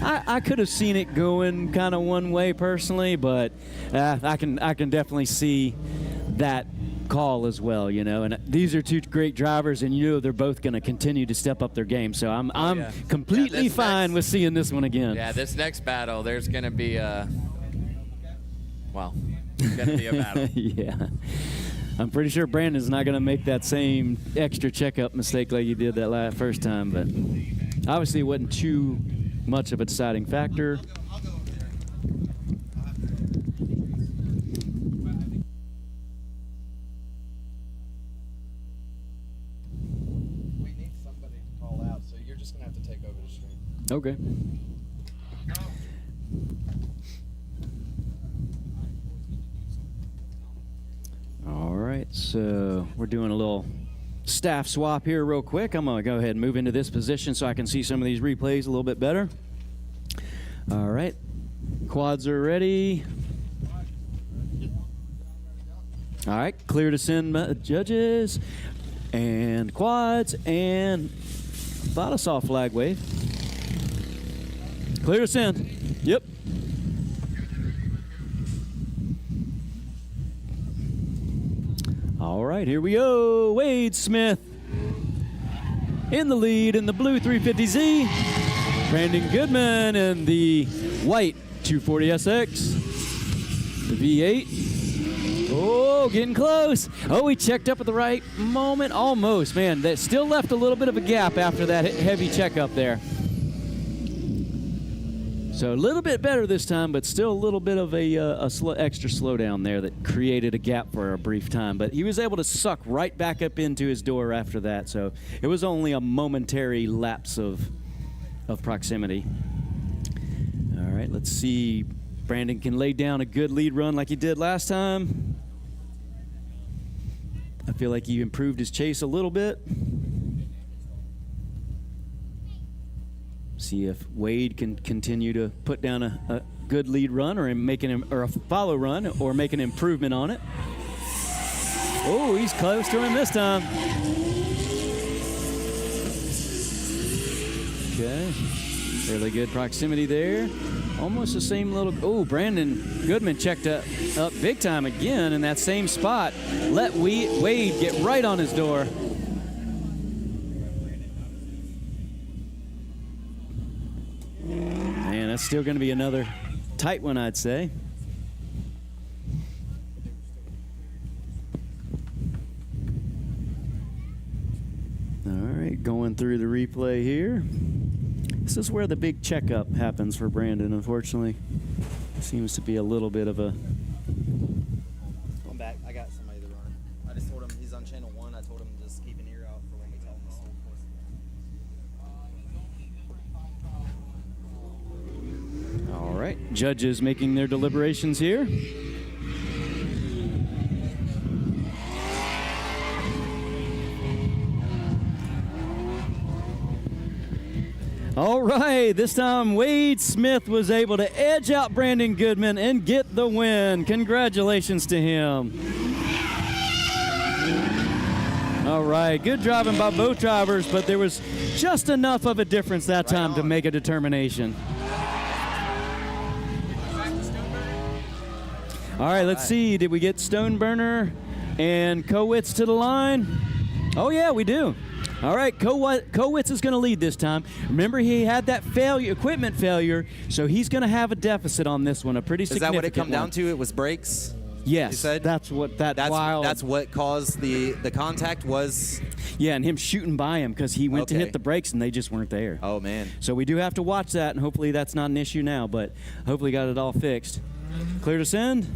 I could have seen it going kind of one way personally, but I can definitely see that call as well, you know. And these are two great drivers, and you know they're both going to continue to step up their game. So I'm yeah. completely Yeah, this fine next- with seeing this one again. Yeah, this next battle, there's going to be a battle. Yeah. I'm pretty sure Brandon's not going to make that same extra checkup mistake like he did that first time, but obviously it wasn't too much of a deciding factor. We need somebody to call out, so you're just gonna have to take over the stream. Okay. All right, so we're doing a little staff swap here real quick. I'm going to go ahead and move into this position so I can see some of these replays a little bit better. All right, quads are ready. All right, clear to send judges and quads and about a soft flag wave. Clear to send. Yep. All right, here we go. Wade Smith in the lead in the blue 350Z. Brandon Goodman in the white 240SX. The V8. Oh, getting close. Oh, he checked up at the right moment. Almost, man. That still left a little bit of a gap after that heavy checkup there. So a little bit better this time, but still a little bit of a extra slowdown there that created a gap for a brief time. But he was able to suck right back up into his door after that. So it was only a momentary lapse of proximity. All right, let's see. Brandon can lay down a good lead run like he did last time. I feel like he improved his chase a little bit. See if Wade can continue to put down a good lead run or a follow run or make an improvement on it. Oh, he's close to him this time. Okay, fairly good proximity there. Almost the same little. Oh, Brandon Goodman checked up big time again in that same spot. Let Wade get right on his door. Man, that's still going to be another tight one, I'd say. All right, going through the replay here. This is where the big checkup happens for Brandon, unfortunately. Seems to be a little bit of a... I'm back. I got somebody to run. I just told him he's on channel 1. I told him to just keep an ear out for when we tell him this. All right, judges making their deliberations here. All right, this time Wade Smith was able to edge out Brandon Goodman and get the win. Congratulations to him. All right, good driving by both drivers, but there was just enough of a difference that time to make a determination. All right, let's see. Did we get Stoneburner and Kowitz to the line? Oh, yeah, we do. All right, Kowitz is going to lead this time. Remember, he had that equipment failure, so he's going to have a deficit on this one, a pretty Is significant that what it come one. down to? It was brakes? Yes, You said? that's what That's wild. what caused the contact was? Yeah, and him shooting by him because he went to Okay. hit the brakes and they just weren't there. Oh, man. So we do have to watch that, and hopefully that's not an issue now, but hopefully got it all fixed. Clear to send?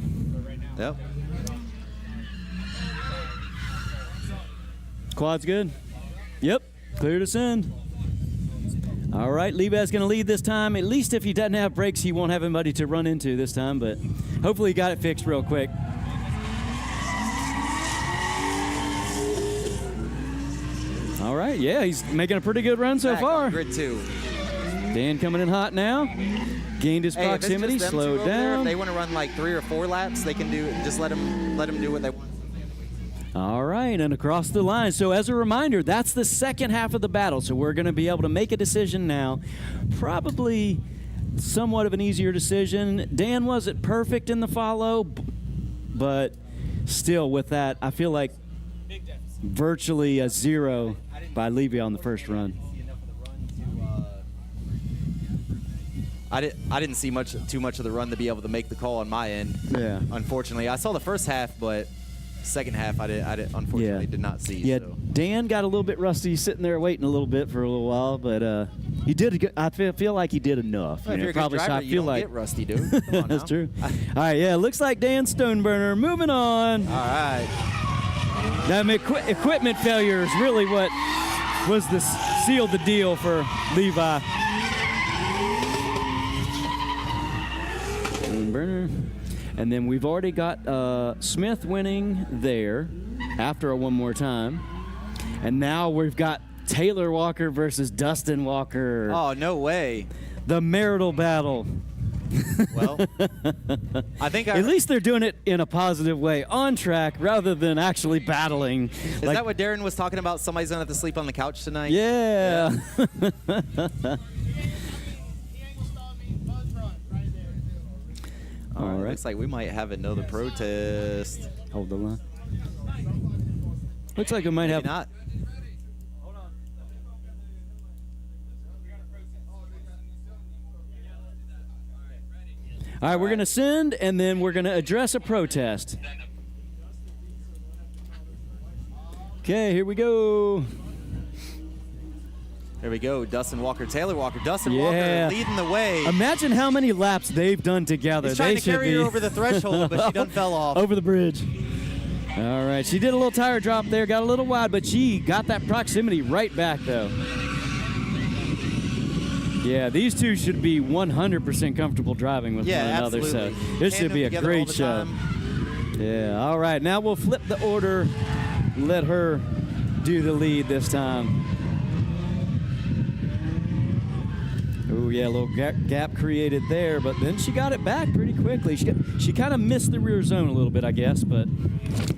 Yep. Quad's good? Yep. Clear to send. All right, Levi's going to lead this time. At least if he doesn't have brakes, he won't have anybody to run into this time, but hopefully he got it fixed real quick. All right, yeah, he's making a pretty good run so Back on far. Grid 2. Dan coming in hot now. Gained his Hey, if it's proximity, just them two slowed over there, down. if they want to run like 3 or 4 laps, they can do. Just let them do what they want. All right, and across the line. So as a reminder, that's the second half of the battle. So we're going to be able to make a decision now. Probably somewhat of an easier decision. Dan wasn't perfect in the follow, but still with that, I feel like Big deficit. virtually a 0 by Levy on the first run. I didn't see too much of the run to be able to make the call on my end. Yeah. Unfortunately, I saw the first half, but second half I unfortunately did not see. Yeah, So. Dan got a little bit rusty, sitting there waiting a little bit for a little while, but he did. I feel like he did enough. Well, if You know, you're a good probably driver, I you feel don't like get rusty, dude. Come on that's now. true. All right, yeah, looks like Dan Stoneburner. Moving on. All right. Now, equipment failure is really what was sealed the deal for Levi. Burner. And then we've already got Smith winning there after a one more time. And now we've got Taylor Walker versus Dustin Walker. Oh, no way. The marital battle. Well, I think At least they're doing it in a positive way, on track rather than actually battling. Is that what Darren was talking about? Somebody's going to have to sleep on the couch tonight? Yeah. All right. right. Looks like we might have another protest. Hold the line. Looks like we might Maybe have. not. All right, we're going to send, and then we're going to address a protest. Okay, here we go. There we go. Dustin Walker, Taylor Walker. Dustin Yeah. Walker leading the way. Imagine how many laps they've done together. He's trying They to carry should her be over the threshold, but she done fell off. over the bridge. All right, she did a little tire drop there, got a little wide, but she got that proximity right back, though. Yeah, these two should be 100% comfortable driving with Yeah, one another. absolutely. So this should Tandem be a together all great the show. time. Yeah, all right. Now we'll flip the order. Let her do the lead this time. Oh, yeah, a little gap created there, but then she got it back pretty quickly. She kind of missed the rear zone a little bit, I guess, but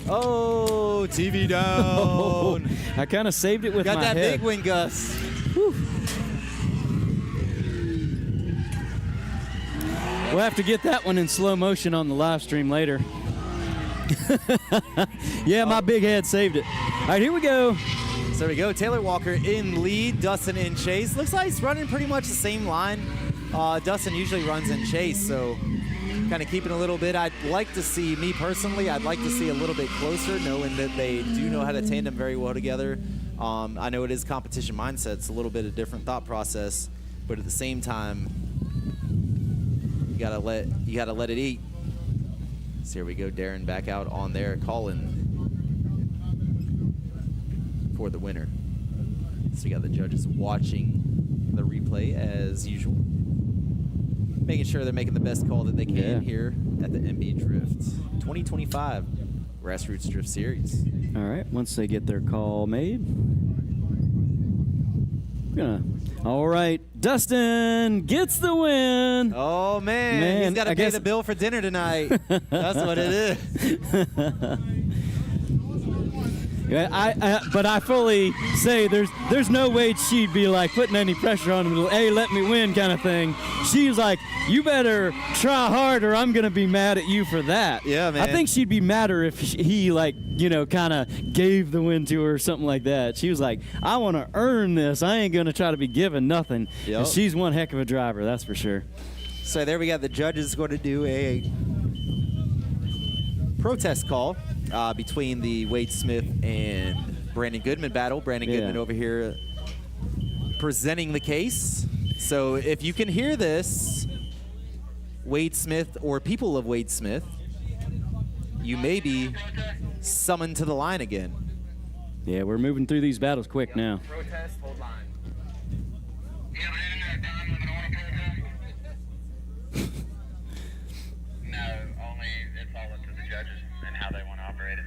Oh, TV down. I kind of saved it with Got my that head. big wing, Gus. We'll have to get that one in slow motion on the live stream later. Yeah, my big head saved it. All right, here we go. So there we go. Taylor Walker in lead, Dustin in chase. Looks like he's running pretty much the same line. Dustin usually runs in chase, so kind of keeping a little bit. I'd like to see, me personally, I'd like to see a little bit closer, knowing that they do know how to tandem very well together. I know it is competition mindset. It's a little bit of different thought process, but at the same time, you gotta let it eat. So here we go, Darren back out on there, calling for the winner. So you got the judges watching the replay as usual, making sure they're making the best call that they can Yeah. here at the MB Drift 2025 Grassroots Drift Series. All right, once they get their call made, we're gonna. All right, Dustin gets the win. Oh man, Man, he's got I to pay guess- the bill for dinner tonight. That's what it is. Yeah, but I fully say there's no way she'd be like putting any pressure on him. Hey, let me win, kind of thing. She's like, you better try hard, or I'm gonna be mad at you for that. Yeah, man. I think she'd be madder if he like kind of gave the win to her or something like that. She was like, I want to earn this. I ain't gonna try to be given nothing. Yep. And she's one heck of a driver, that's for sure. So there we got the judges going to do a protest call between the Wade Smith and Brandon Goodman battle. Brandon Yeah. Goodman over here presenting the case. So if you can hear this, Wade Smith or people of Wade Smith, you may be summoned to the line again. Yeah, we're moving through these battles quick now. Protest, hold line. You have an internet time limit on a protest? No, only it's all up to the judges and how they want to operate it.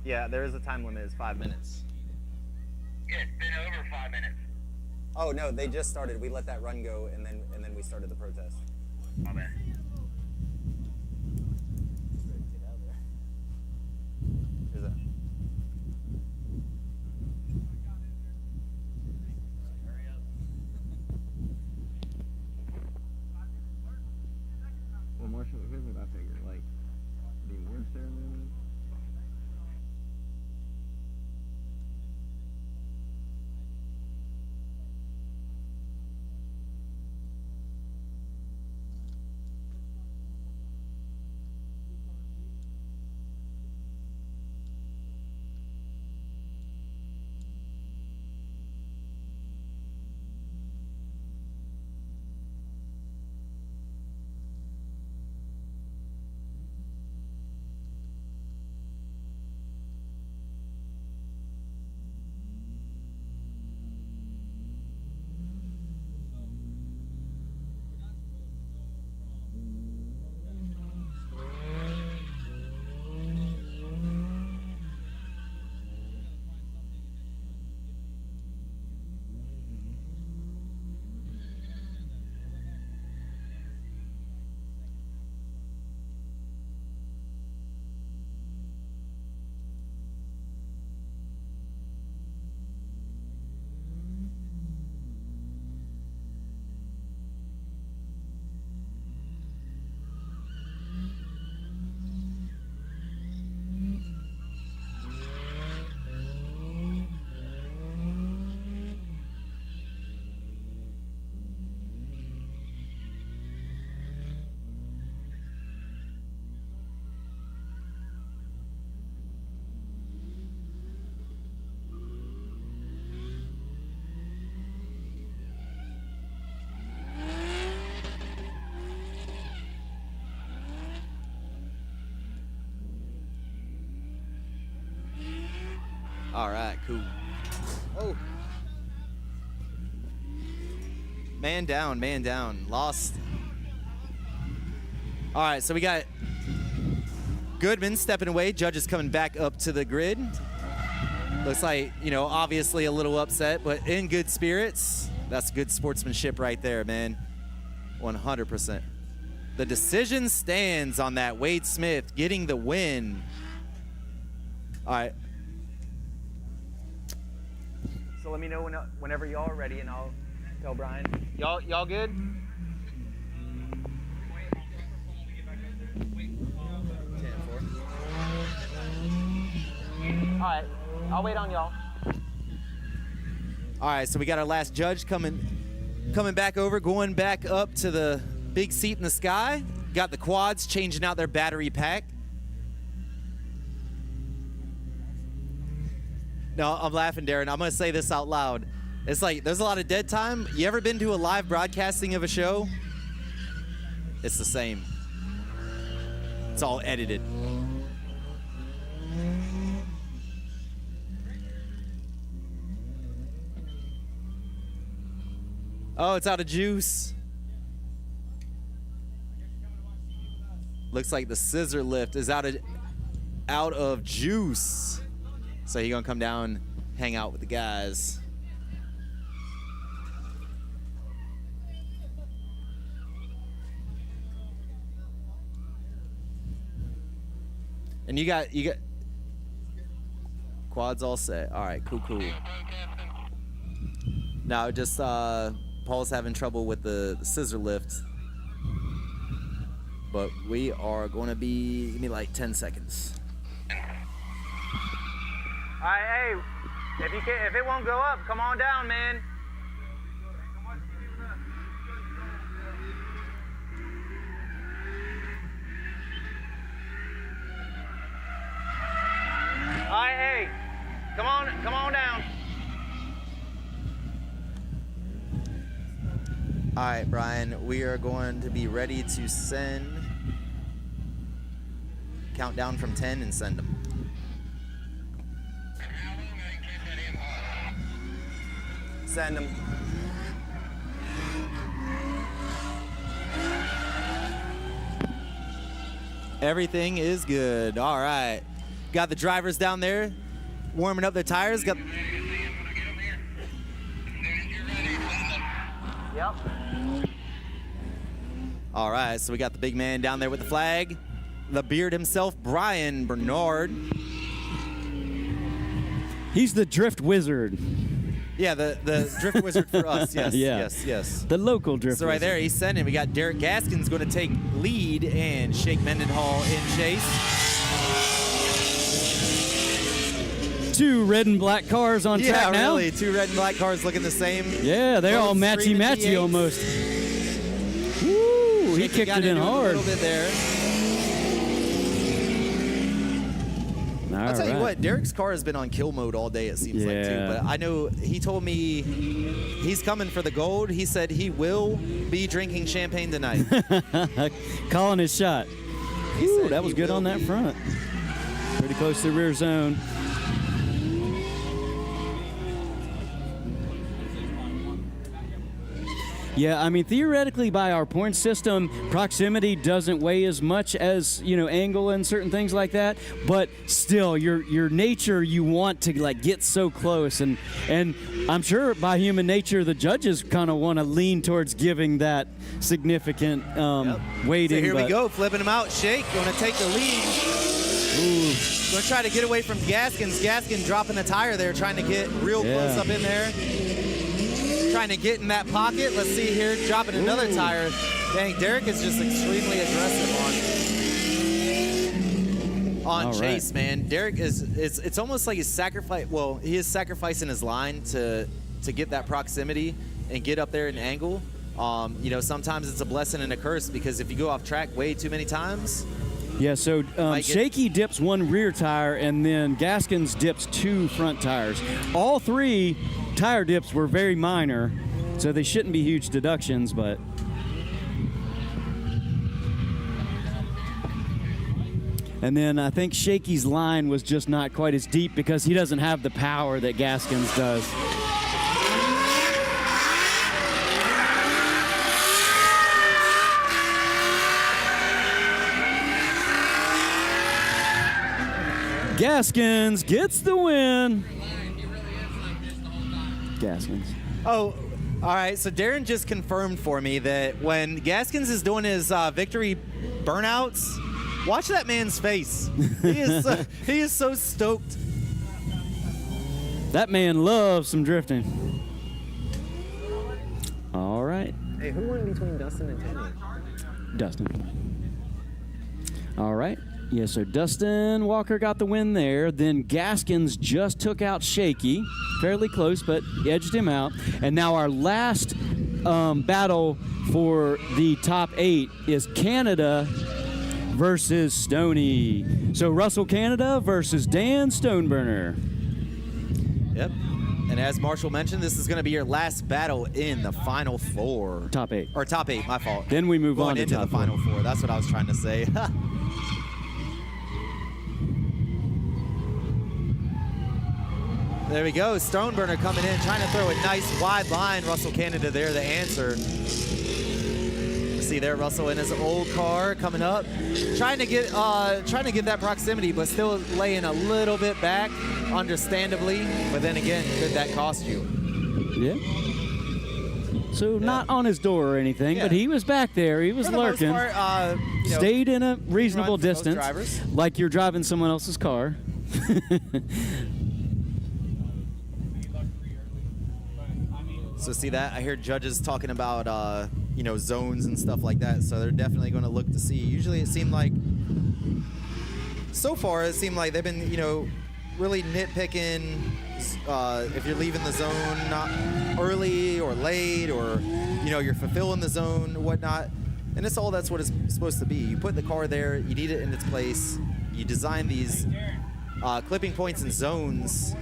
Yeah, there is a time limit. It's 5 minutes. Yeah, it's been over 5 minutes. Oh no, they just started. We let that run go, and then we started the protest. My bad. Here's that. Well, Marshall, here's what I figure. Like, the award ceremony, All right, cool. Oh. Man down. Lost. All right, so we got Goodman stepping away. Judges coming back up to the grid. Looks like, obviously a little upset, but in good spirits. That's good sportsmanship right there, man. 100%. The decision stands on that. Wade Smith getting the win. All right. So let me know whenever y'all are ready, and I'll tell Brian. Y'all good? 10-4. All right, I'll wait on y'all. All right, so we got our last judge coming back over, going back up to the big seat in the sky. Got the quads changing out their battery pack. No, I'm laughing, Darren. I'm going to say this out loud. It's like there's a lot of dead time. You ever been to a live broadcasting of a show? It's the same. It's all edited. Oh, it's out of juice. Looks like the scissor lift is out of juice. So he's gonna come down, hang out with the guys. And you got quads all set. All right, cool. Now just Paul's having trouble with the scissor lift. But we are going to be, give me like 10 seconds. All right, hey, if it won't go up, come on down, man. All right, hey, come on down. All right, Brian, we are going to be ready to send. Count down from 10 and send them. Send them. Everything is good. All right. Got the drivers down there warming up their tires. Got. Yep. All right, so we got the big man down there with the flag. The beard himself, Brian Bernard. He's the drift wizard. Yeah, the drift wizard for us. Yes, Yeah. yes. The local drift So right wizard. there, he's sending. We got Derek Gaskins going to take lead and Shake Mendenhall in chase. Two red and black cars on Yeah, track now. really. Two red and black cars looking the same. Yeah, they're all Both screaming matchy-matchy V8s. almost. Woo, he Shaky kicked got it in into A hard. little bit there. I'll tell you what, Derek's car has been on kill mode all day, it seems like, too. Yeah. But I know he told me he's coming for the gold. He said he will be drinking champagne tonight. Calling his shot. He Ooh, said that was he good will on that be. front. Pretty close to the rear zone. Yeah, I mean, theoretically, by our point system, proximity doesn't weigh as much as, angle and certain things like that. But still, your nature, you want to get so close, and I'm sure by human nature, the judges kind of want to lean towards giving that significant weighting. So here we but- go, flipping him out. Shake going to take the lead. Ooh. Going to try to get away from Gaskins. Gaskin dropping the tire there, trying to get real close Yeah. up in there. Trying to get in that pocket. Let's see here, dropping another tire. Dang, Derek is just extremely aggressive on All chase, right. man. Derek it's almost like he's he is sacrificing his line to get that proximity and get up there and angle. Sometimes it's a blessing and a curse because if you go off track way too many times, Yeah, so Might get- Shaky dips one rear tire, and then Gaskins dips two front tires. All three tire dips were very minor, so they shouldn't be huge deductions, but... And then I think Shaky's line was just not quite as deep because he doesn't have the power that Gaskins does. Gaskins gets the win. Gaskins. Oh, all right. So Darren just confirmed for me that when Gaskins is doing his victory burnouts, watch that man's face. He is so stoked. That man loves some drifting. All right. Hey, who won between Dustin and Tony? Dustin. All right. Yeah, so Dustin Walker got the win there. Then Gaskins just took out Shaky. Fairly close, but edged him out. And now our last battle for the top 8 is Canada versus Stoney. So Russell Canada versus Dan Stoneburner. Yep. And as Marshall mentioned, this is going to be your last battle in the Final Four. Top 8. Or top 8, my fault. Then we move Going on to into top the Final Four. That's what I was trying to say. There we go. Stoneburner coming in, trying to throw a nice wide line. Russell Canada there, the answer. See there, Russell in his old car coming up, trying to get that proximity, but still laying a little bit back, understandably. But then again, could that cost you? Yeah. So not on his door or anything, but he was back there. He was For the most lurking. part, Stayed in a reasonable run for most distance, drivers. like you're driving someone else's car. So see that? I hear judges talking about, zones and stuff like that. So they're definitely going to look to see. Usually it seemed like, so far it seemed like they've been, really nitpicking if you're leaving the zone not early or late, or, you're fulfilling the zone or whatnot. And it's all that's what it's supposed to be. You put the car there, you need it in its place. You design these clipping points and zones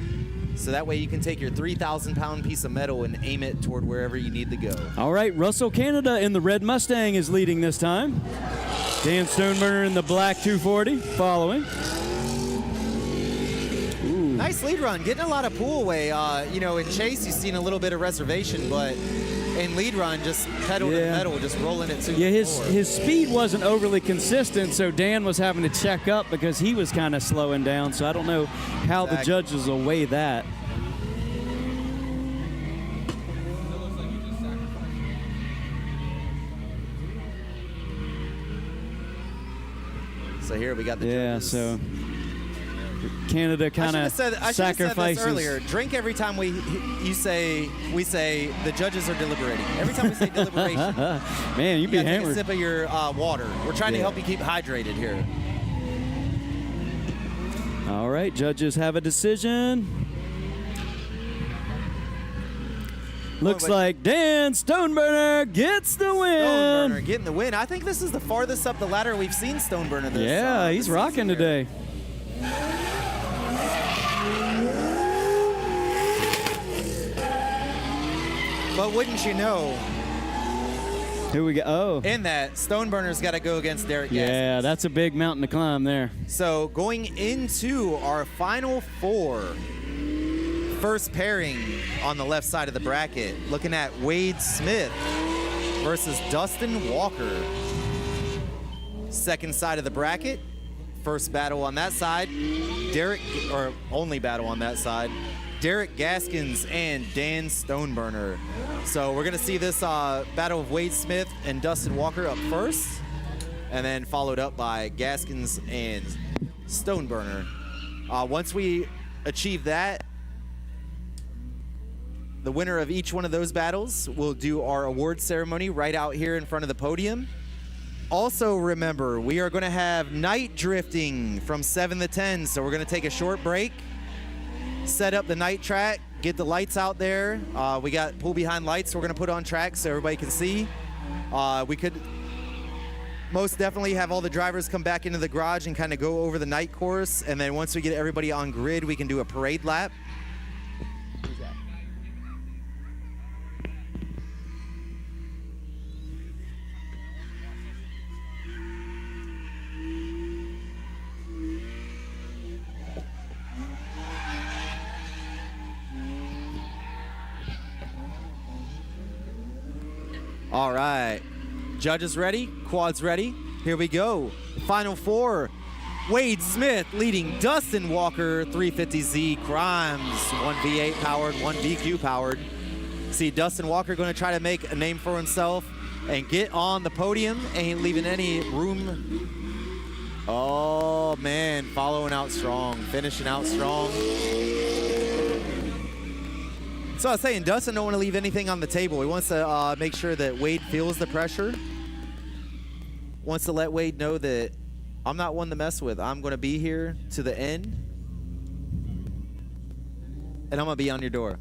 so that way you can take your 3,000-pound piece of metal and aim it toward wherever you need to go. All right, Russell Canada in the red Mustang is leading this time. Dan Stoneburner in the black 240 following. Ooh. Nice lead run, getting a lot of pull away. In chase, you've seen a little bit of reservation, but in lead run, just pedal to metal, just rolling it to Yeah, the floor. his speed wasn't overly consistent, so Dan was having to check up because he was kind of slowing down. So I don't know how the judges will weigh that. So here we got the Yeah, judges. so Canada kind of I should have said sacrifices. this earlier. Drink every time we say the judges are deliberating. Every time we say deliberation, Man, you'd be you gotta take a hammered. sip of your water. We're trying to help you keep hydrated here. All right, judges have a decision. Looks like Dan Stoneburner gets the win. Stoneburner getting the win. I think this is the farthest up the ladder we've seen Stoneburner this. Yeah, he's this rocking season here. today. But wouldn't you know, Here we go. Oh, in that, Stoneburner's got to go against Derek Gaskins. yeah, that's a big mountain to climb there. So going into our Final Four, first pairing on the left side of the bracket, looking at Wade Smith versus Dustin Walker. Second side of the bracket, first battle on that side, only battle on that side, Derek Gaskins and Dan Stoneburner. So we're gonna see this battle of Wade Smith and Dustin Walker up first, and then followed up by Gaskins and Stoneburner. Once we achieve that, the winner of each one of those battles will do our award ceremony right out here in front of the podium. Also remember, we are going to have night drifting from 7 to 10, so we're going to take a short break, set up the night track, get the lights out there. We got pull behind lights we're going to put on track so everybody can see. We could most definitely have all the drivers come back into the garage and kind of go over the night course, and then once we get everybody on grid, we can do a parade lap. All right. Judges ready? Quads ready? Here we go. Final four. Wade Smith leading Dustin Walker, 350Z Crimes, 1V8 powered, 1VQ powered. See Dustin Walker going to try to make a name for himself and get on the podium. Ain't leaving any room. Oh man, following out strong, finishing out strong. So I was saying, Dustin don't want to leave anything on the table. He wants to make sure that Wade feels the pressure. Wants to let Wade know that I'm not one to mess with. I'm going to be here to the end. And I'm going to be on your door.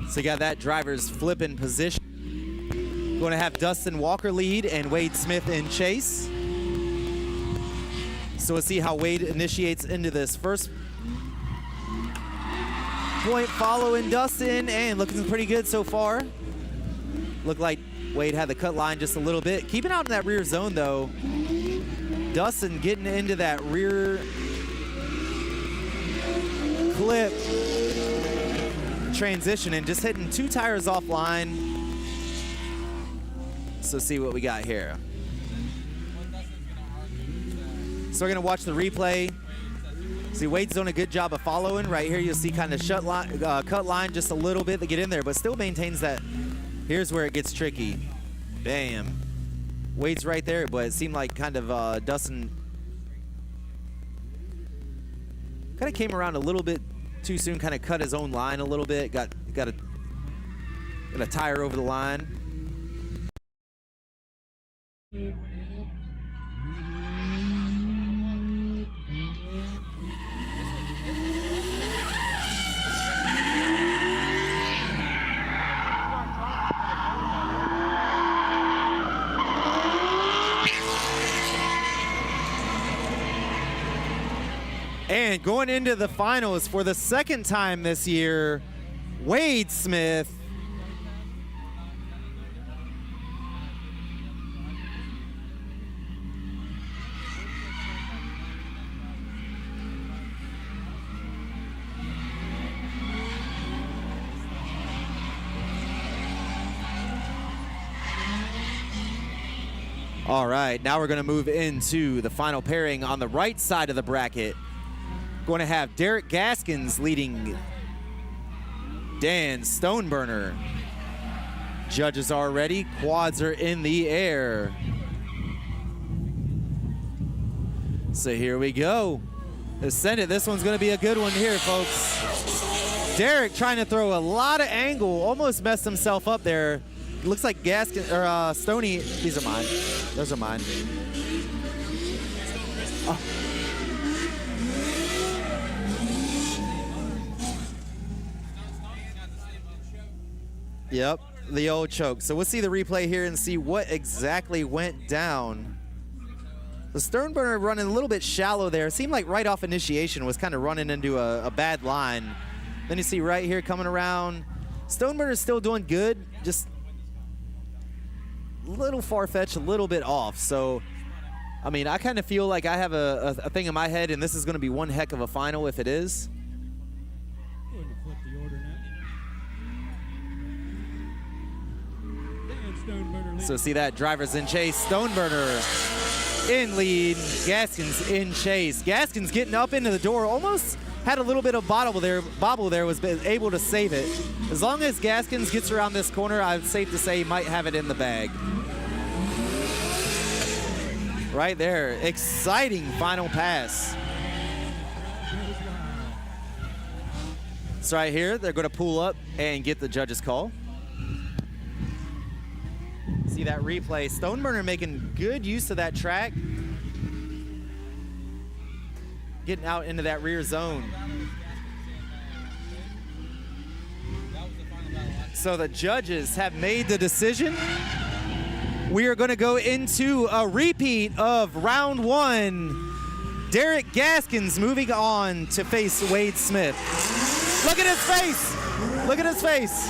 So you got that driver's flipping position. Going to have Dustin Walker lead and Wade Smith in chase. So we'll see how Wade initiates into this first point, following Dustin, and looking pretty good so far. Looked like Wade had the cut line just a little bit. Keeping out in that rear zone though. Dustin getting into that rear clip transition and just hitting 2 tires offline. So see what we got here. So we're gonna watch the replay. See, Wade's doing a good job of following. Right here, you'll see kind of cut line just a little bit to get in there, but still maintains that. Here's where it gets tricky. Bam. Wade's right there, but it seemed like kind of Dustin kind of came around a little bit too soon, kind of cut his own line a little bit. Got a tire over the line. And going into the finals for the second time this year, Wade Smith. All right, now we're going to move into the final pairing on the right side of the bracket. Going to have Derek Gaskins leading Dan Stoneburner. Judges are ready. Quads are in the air. So here we go. Ascendant. This one's going to be a good one here, folks. Derek trying to throw a lot of angle. Almost messed himself up there. Looks like Gaskin or Stoney. These are mine. Those are mine. Oh. Yep, the old choke. So we'll see the replay here and see what exactly went down. The Stoneburner running a little bit shallow there. It seemed like right off initiation was kind of running into a bad line. Then you see right here coming around. Stoneburner's still doing good, just a little far-fetched, a little bit off. So, I mean, I kind of feel like I have a thing in my head, and this is going to be one heck of a final if it is. So see that, drivers in chase. Stoneburner in lead, Gaskins in chase. Gaskins getting up into the door, almost had a little bit of bobble there, was able to save it. As long as Gaskins gets around this corner, I'm safe to say he might have it in the bag. Right there, exciting final pass. So right here, they're gonna pull up and get the judge's call. See that replay. Stoneburner making good use of that track. Getting out into that rear zone. So the judges have made the decision. We are going to go into a repeat of round one. Derek Gaskins moving on to face Wade Smith. Look at his face. Look at his face.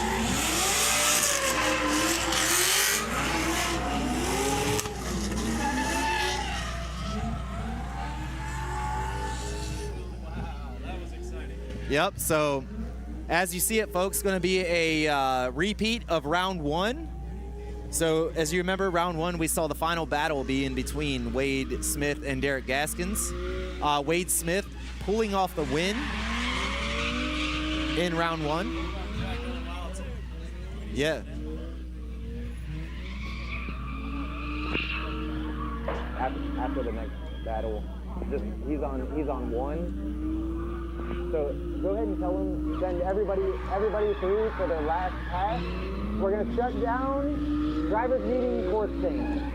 Yep, so as you see it, folks, going to be a repeat of round one. So as you remember, round one, we saw the final battle be in between Wade Smith and Derek Gaskins. Wade Smith pulling off the win in round one. Yeah. After the next battle, he's on one. So go ahead and tell him, send everybody through for their last pass. We're gonna shut down drivers meeting course stand.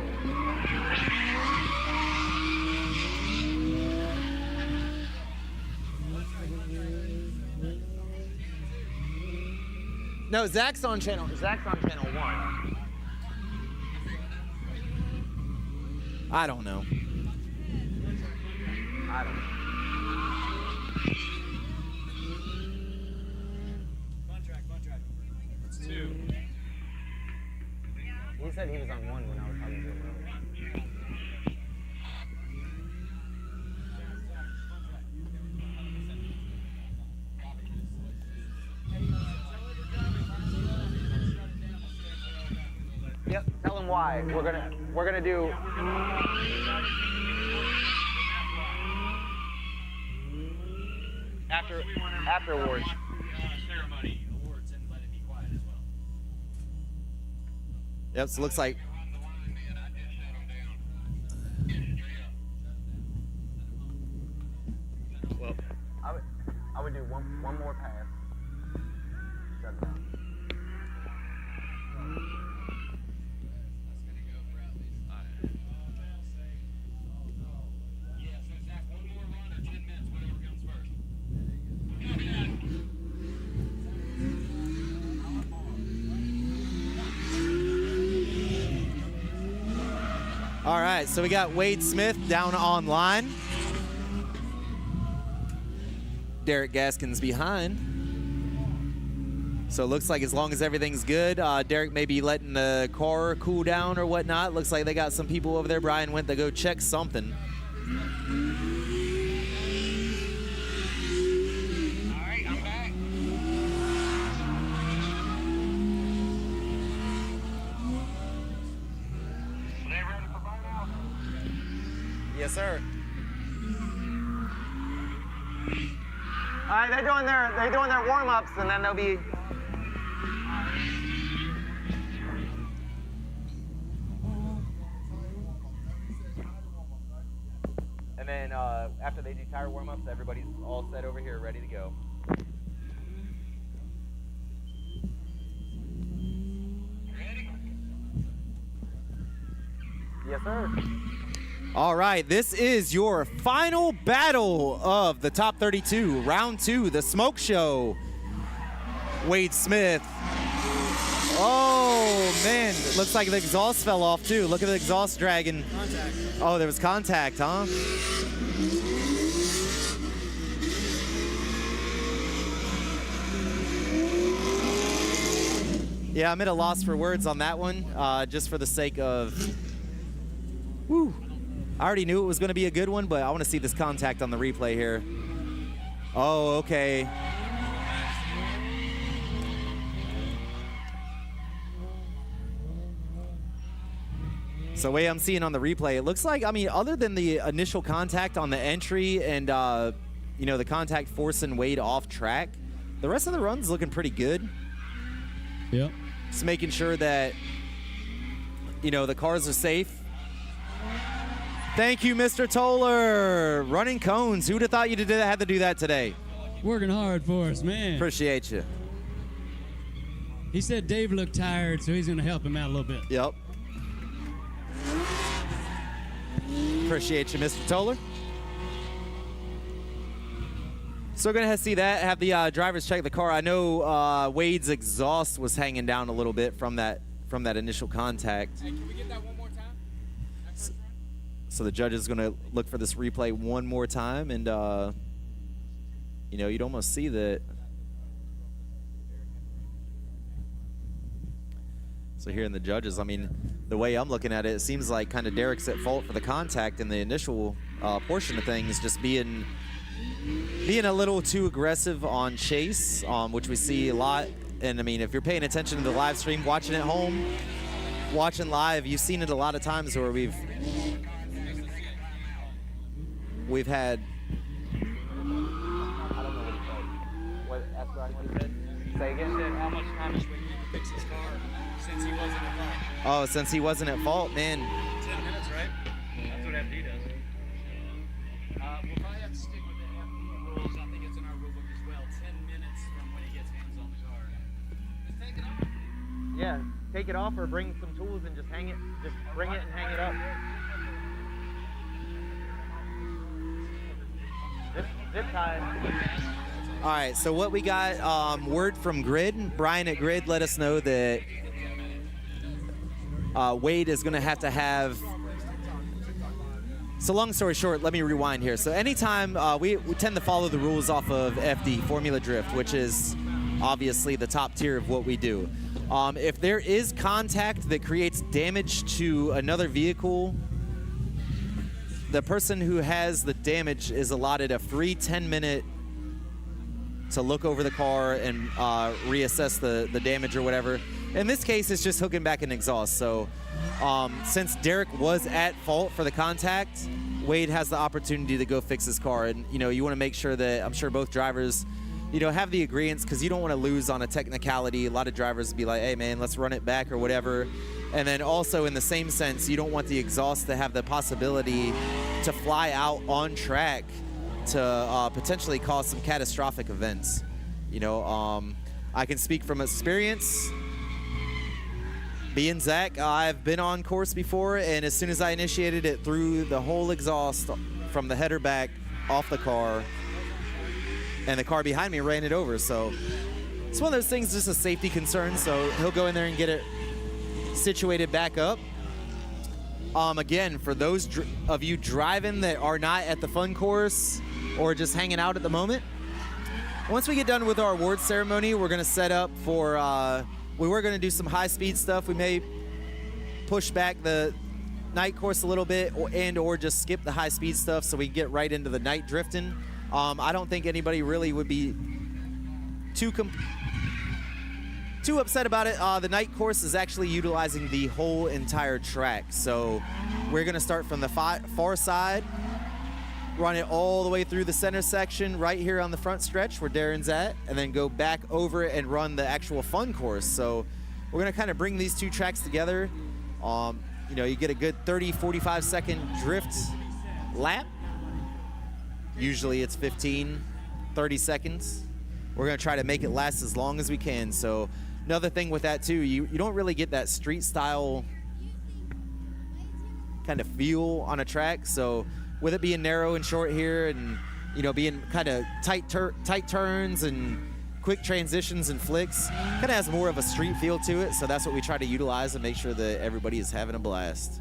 No, Zach's on channel 1. I don't know. Contract. It's 2. He said he was on one when I was talking to him earlier. Yep, tell him why. We're gonna do. Afterwards. Ceremony awards and let it be quiet as well. Yep, so it looks like I would do one more pass. Shut down. All right, so we got Wade Smith down on line. Derek Gaskins behind. So it looks like as long as everything's good, Derek may be letting the car cool down or whatnot. Looks like they got some people over there. Brian went to go check something. All right, I'm back. They ready for burnout? Yes, sir. All right, they're doing their warm-ups, and then they'll be. And then after they do tire warm-ups, everybody's all set over here, ready to go. Ready? Yes, sir. All right, this is your final battle of the top 32, round 2, the smoke show. Wade Smith. Oh, man, looks like the exhaust fell off too. Look at the exhaust dragging. Contact. Oh, there was contact, huh? Yeah, I'm at a loss for words on that one, just for the sake of, woo. I already knew it was going to be a good one, but I want to see this contact on the replay here. Oh, okay. So the way I'm seeing on the replay, it looks like, I mean, other than the initial contact on the entry and, you know, the contact forcing Wade off track, the rest of the run's looking pretty good. Yep. Just making sure that, you know, the cars are safe. Thank you, Mr. Toller. Running cones. Who'd have thought you had to do that today? Working hard for us, man. Appreciate you. He said Dave looked tired, so he's going to help him out a little bit. Yep. Appreciate you, Mr. Toller. So we're going to see that, have the drivers check the car. I know Wade's exhaust was hanging down a little bit from that initial contact. Hey, can we get that one more time? So the judge is going to look for this replay one more time, and you know, you'd almost see that. So here in the judges, I mean, the way I'm looking at it, it seems like kind of Derek's at fault for the contact in the initial portion of things, just being being a little too aggressive on chase, which we see a lot. And I mean, if you're paying attention to the live stream, watching at home, watching live, you've seen it a lot of times where we've had. I don't know what he said. What, ask Brian what he said. Say He again. said how much time does Wade need to fix his car since he wasn't at fault? Oh, since he wasn't at fault, man. 10 minutes, right? That's what FD does. We'll probably have to stick with the FD rules. I think it's in our rule book as well. 10 minutes from when he gets hands on the car. Just take it off. Yeah, take it off or bring some tools and just hang it. Just bring it and hang it up. Zip tie. All right, so what we got, word from Grid. Brian at Grid let us know that Wade is going to have. So long story short, let me rewind here. So anytime we tend to follow the rules off of FD, Formula Drift, which is obviously the top tier of what we do. If there is contact that creates damage to another vehicle, the person who has the damage is allotted a free 10-minute to look over the car and reassess the damage or whatever. In this case, it's just hooking back an exhaust. So since Derek was at fault for the contact, Wade has the opportunity to go fix his car. And, you know, you want to make sure that, I'm sure both drivers, you know, have the agreements, because you don't want to lose on a technicality. A lot of drivers be like, hey, man, let's run it back or whatever. And then also in the same sense, you don't want the exhaust to have the possibility to fly out on track to potentially cause some catastrophic events. You know, I can speak from experience. Being Zach, I've been on course before, and as soon as I initiated it, threw the whole exhaust from the header back off the car, and the car behind me ran it over. So it's one of those things, just a safety concern. So he'll go in there and get it situated back up. Again, for those of you driving that are not at the fun course or just hanging out at the moment, once we get done with our award ceremony, we're going to set up for, we were going to do some high-speed stuff. We may push back the night course a little bit or just skip the high-speed stuff so we can get right into the night drifting. I don't think anybody really would be too upset about it. The night course is actually utilizing the whole entire track. So we're going to start from the far side, run it all the way through the center section right here on the front stretch where Darren's at, and then go back over and run the actual fun course. So we're going to kind of bring these two tracks together. You know, you get a good 30, 45 second drift lap. Usually it's 15, 30 seconds. We're going to try to make it last as long as we can. So another thing with that too, you don't really get that street style kind of feel on a track. So with it being narrow and short here, and you know, being kind of tight turns and quick transitions and flicks, kind of has more of a street feel to it. So that's what we try to utilize and make sure that everybody is having a blast.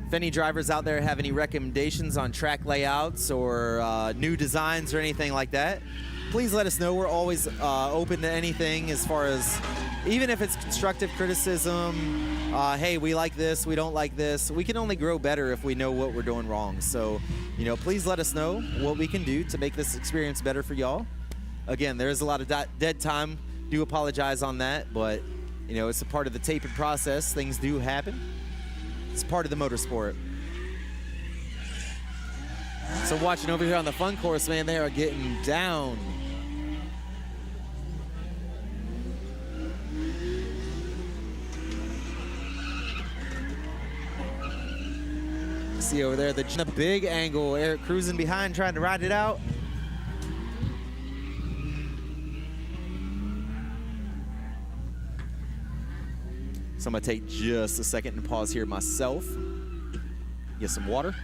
If any drivers out there have any recommendations on track layouts or new designs or anything like that, please let us know. We're always open to anything, as far as even if it's constructive criticism. Hey, we like this, we don't like this. We can only grow better if we know what we're doing wrong. So, you know, please let us know what we can do to make this experience better for y'all. Again, there is a lot of dead time. Do apologize on that, but you know, it's a part of the taping process. Things do happen. It's part of the motorsport. So watching over here on the fun course, man, they are getting down. See over there, the big angle, Eric cruising behind, trying to ride it out. So I'm gonna take just a second and pause here myself. Get some water.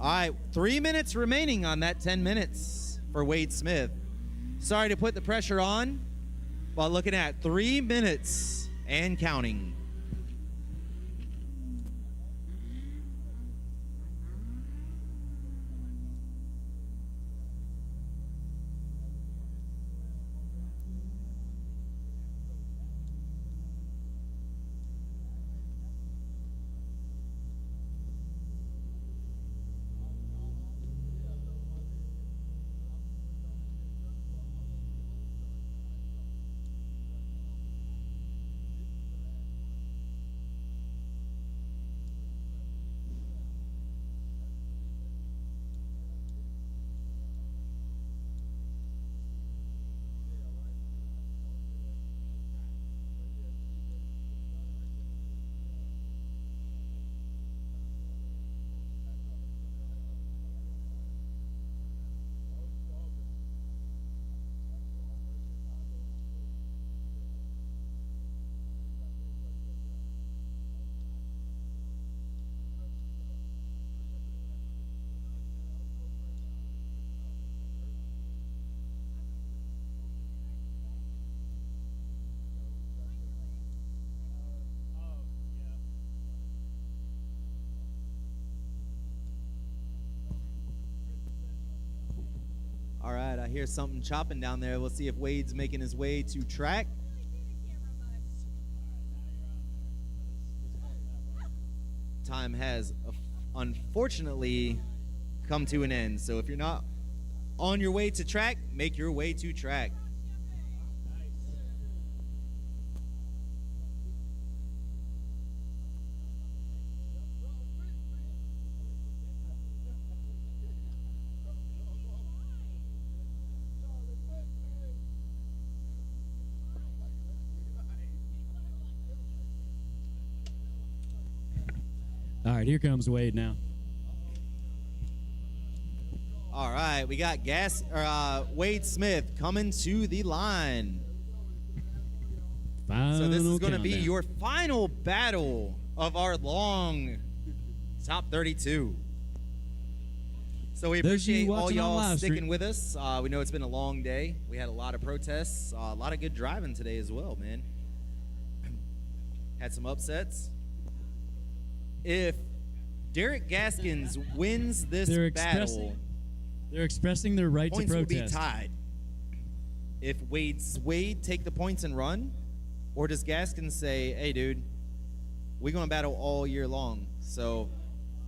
All right, 3 minutes remaining on that 10 minutes for Wade Smith. Sorry to put the pressure on, but looking at 3 minutes and counting. All right, I hear something chopping down there. We'll see if Wade's making his way to track. Time has unfortunately come to an end. So if you're not on your way to track, make your way to track. All right, here comes Wade now. All right, we got Wade Smith coming to the line. Final So this is going to be countdown. your final battle of our long top 32. So we Those of you appreciate all watching on y'all live sticking stream- with us. We know it's been a long day. We had a lot of protests, a lot of good driving today as well, man. Had some upsets. If Derek Gaskins wins this They're battle, expressing their right points to will be protest. tied. If Wade take the points and run, or does Gaskins say, "Hey, dude, we're gonna battle all year long"? So,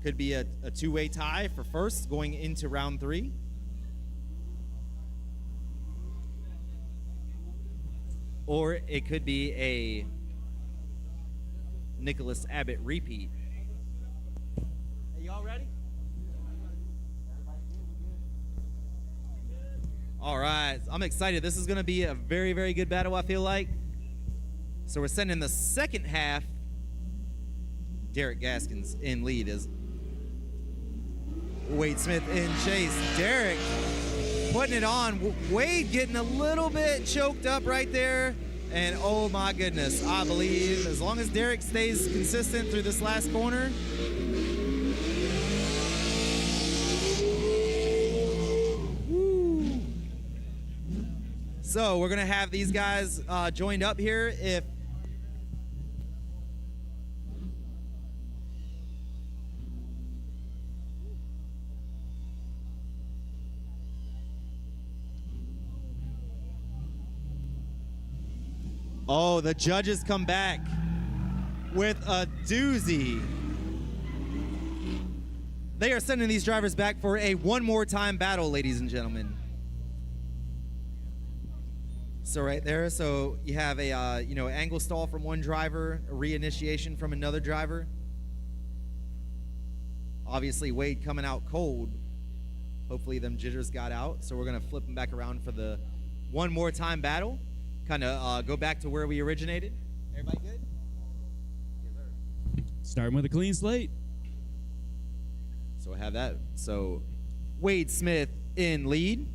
could be a two-way tie for first going into round 3. Or it could be a Nicholas Abbott repeat. Hey, y'all ready? All right, I'm excited. This is going to be a very, very good battle, I feel like. So we're sending the second half. Derek Gaskins in lead as Wade Smith in chase. Derek putting it on. Wade getting a little bit choked up right there. And oh my goodness, I believe as long as Derek stays consistent through this last corner. Woo. So we're gonna have these guys joined up here. If oh, the judges come back with a doozy. They are sending these drivers back for a one more time battle, ladies and gentlemen. So right there, so you have a angle stall from one driver, a reinitiation from another driver. Obviously, Wade coming out cold. Hopefully, them jitters got out. So we're gonna flip them back around for the one more time battle. Kind of go back to where we originated. Everybody good? Starting with a clean slate. So I have that. So Wade Smith in lead.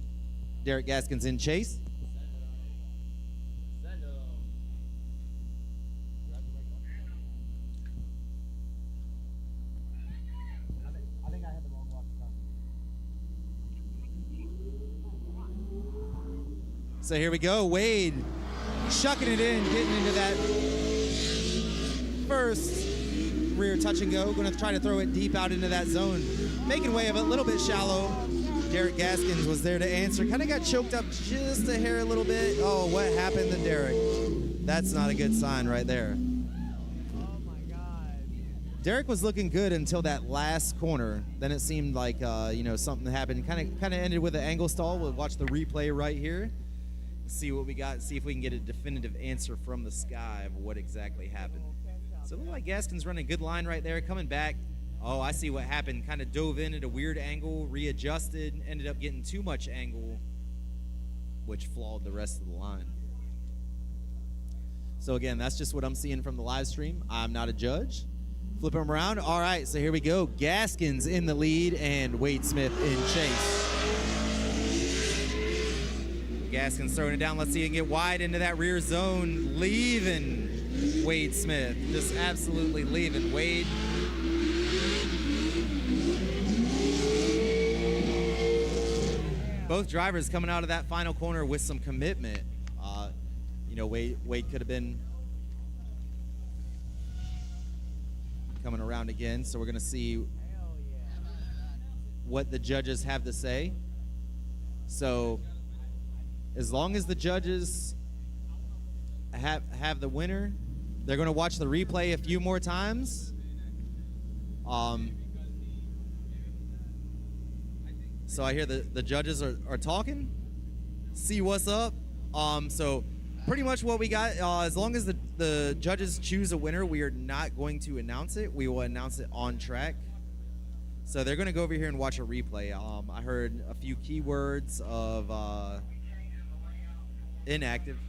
Derek Gaskins in chase. I think I had the wrong walkie-talkie. So here we go. Wade chucking it in, getting into that first rear touch and go. Going to try to throw it deep out into that zone. Making way of it, a little bit shallow. Derek Gaskins was there to answer. Kind of got choked up just a hair a little bit. Oh, what happened to Derek? That's not a good sign right there. Oh my God. Derek was looking good until that last corner. Then it seemed like something happened. Kind of ended with an angle stall. We'll watch the replay right here. See what we got. See if we can get a definitive answer from the sky of what exactly happened. So it looked like Gaskins running a good line right there, coming back. Oh, I see what happened. Kind of dove in at a weird angle, readjusted, ended up getting too much angle, which flawed the rest of the line. So again, that's just what I'm seeing from the live stream. I'm not a judge. Flip them around. All right, so here we go. Gaskins in the lead and Wade Smith in chase. Gaskins throwing it down. Let's see if he can get wide into that rear zone. Leaving Wade Smith. Just absolutely leaving Wade. Both drivers coming out of that final corner with some commitment. Wade could have been coming around again, so we're going to see what the judges have to say. So as long as the judges have the winner, they're going to watch the replay a few more times. So I hear the judges are talking, see what's up. So pretty much what we got, as long as the judges choose a winner, we are not going to announce it. We will announce it on track. So they're going to go over here and watch a replay. I heard a few keywords of inactive.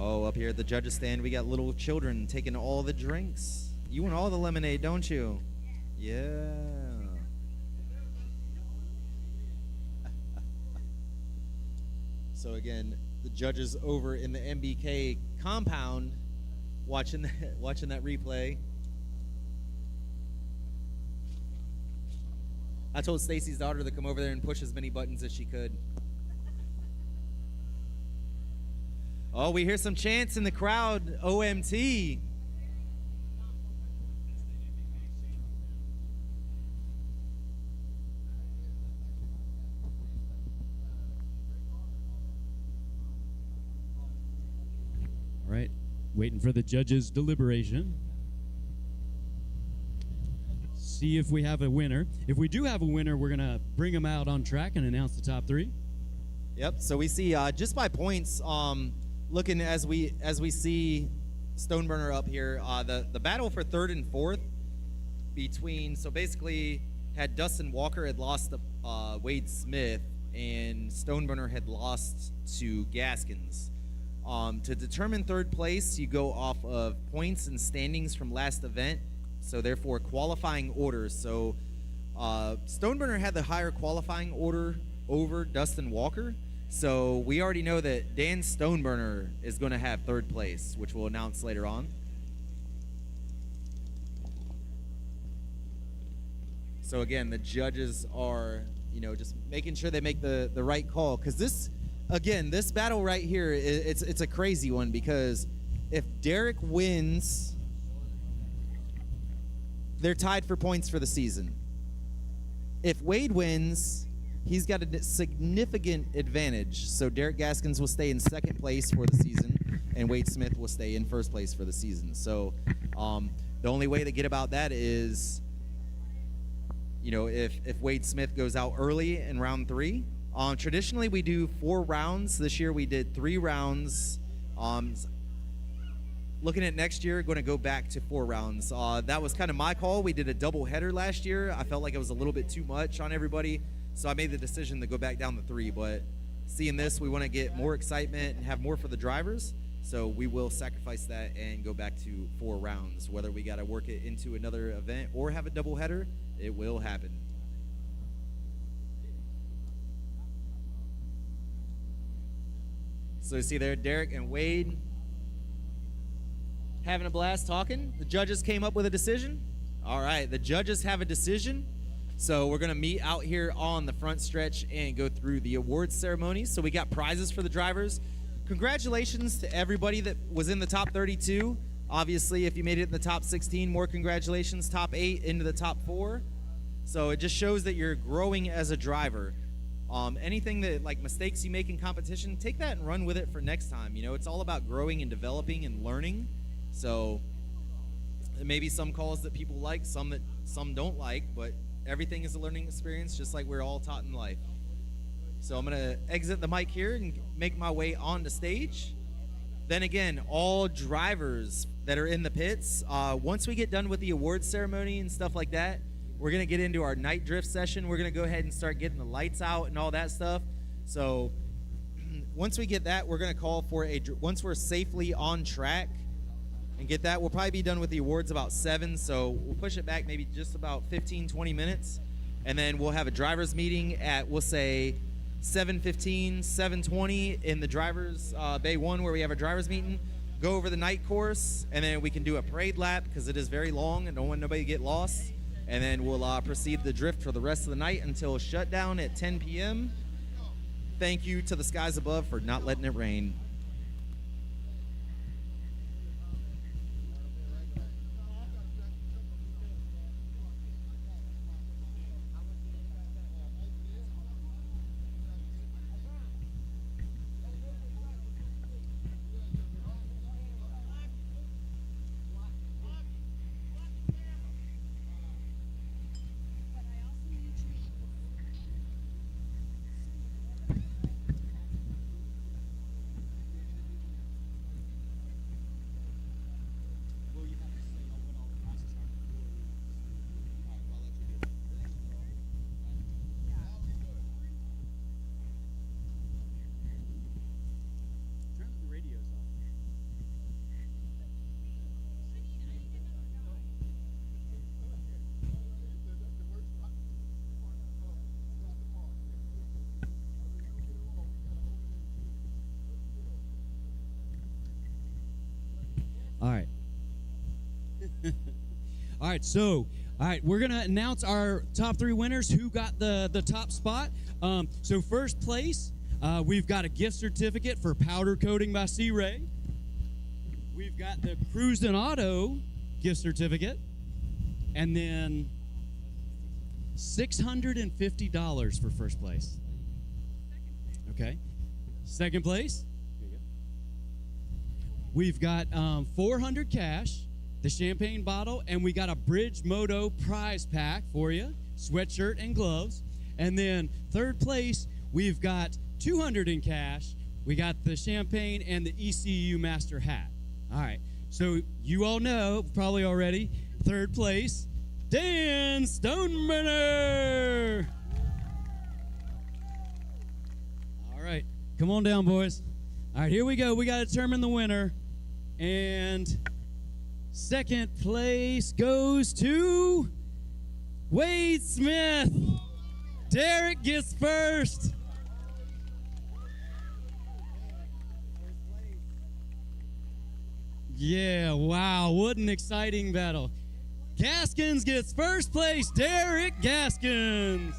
Oh, up here at the judges stand, we got little children taking all the drinks. You want all the lemonade, don't you? Yeah. So again, the judges over in the MBK compound watching that replay. I told Stacy's daughter to come over there and push as many buttons as she could. Oh, we hear some chants in the crowd. OMT. All right, waiting for the judges' deliberation. See if we have a winner. If we do have a winner, we're going to bring them out on track and announce the top three. Yep, so we see just by points, looking as we see Stoneburner up here, the battle for third and fourth between, so basically had Dustin Walker had lost to Wade Smith and Stoneburner had lost to Gaskins. To determine third place, you go off of points and standings from last event, so therefore qualifying orders. So Stoneburner had the higher qualifying order over Dustin Walker. So we already know that Dan Stoneburner is going to have third place, which we'll announce later on. So again, the judges are, just making sure they make the right call. Because this battle right here, it's a crazy one, because if Derek wins, they're tied for points for the season. If Wade wins, he's got a significant advantage. So Derek Gaskins will stay in second place for the season, and Wade Smith will stay in first place for the season. So the only way to get about that is, you know, if Wade Smith goes out early in round 3. Traditionally, we do 4 rounds. This year, we did 3 rounds. Looking at next year, going to go back to 4 rounds. That was kind of my call. We did a double header last year. I felt like it was a little bit too much on everybody, so I made the decision to go back down to 3. But seeing this, we want to get more excitement and have more for the drivers, so we will sacrifice that and go back to 4 rounds. Whether we got to work it into another event or have a double header, it will happen. So you see there, Derek and Wade having a blast talking. The judges came up with a decision. All right, the judges have a decision. So we're going to meet out here on the front stretch and go through the awards ceremony. So we got prizes for the drivers. Congratulations to everybody that was in the top 32. Obviously, if you made it in the top 16, more congratulations. Top 8 into the top 4. So it just shows that you're growing as a driver. Anything that, like, mistakes you make in competition, take that and run with it for next time. You know, it's all about growing and developing and learning. So there may be some calls that people like, some that some don't like, but everything is a learning experience, just like we're all taught in life. So I'm going to exit the mic here and make my way on the stage. Then again, all drivers that are in the pits, once we get done with the awards ceremony and stuff like that, we're going to get into our night drift session. We're going to go ahead and start getting the lights out and all that stuff. So once we get that, we're going to call for once we're safely on track and get that, we'll probably be done with the awards about 7. So we'll push it back maybe just about 15, 20 minutes. And then we'll have a driver's meeting at, we'll say, 7:15, 7:20 in the driver's Bay 1 where we have a driver's meeting. Go over the night course, and then we can do a parade lap because it is very long and don't want nobody to get lost. And then we'll proceed the drift for the rest of the night until shutdown at 10 p.m. Thank you to the skies above for not letting it rain. All right. All right, we're going to announce our top 3 winners who got the top spot. So first place, we've got a gift certificate for powder coating by Sea Ray. We've got the Cruising Auto gift certificate. And then $650 for first place. Okay. Second place, we've got 400 cash, the champagne bottle, and we got a Bridge Moto prize pack for you, sweatshirt and gloves. And then third place, we've got 200 in cash. We got the champagne and the ECU master hat. All right, so you all know probably already, third place, Dan Stoneburner. All right, come on down, boys. All right, here we go. We got to determine the winner. And second place goes to Wade Smith. Derek gets first. Yeah, wow, what an exciting battle. Gaskins gets first place. Derek Gaskins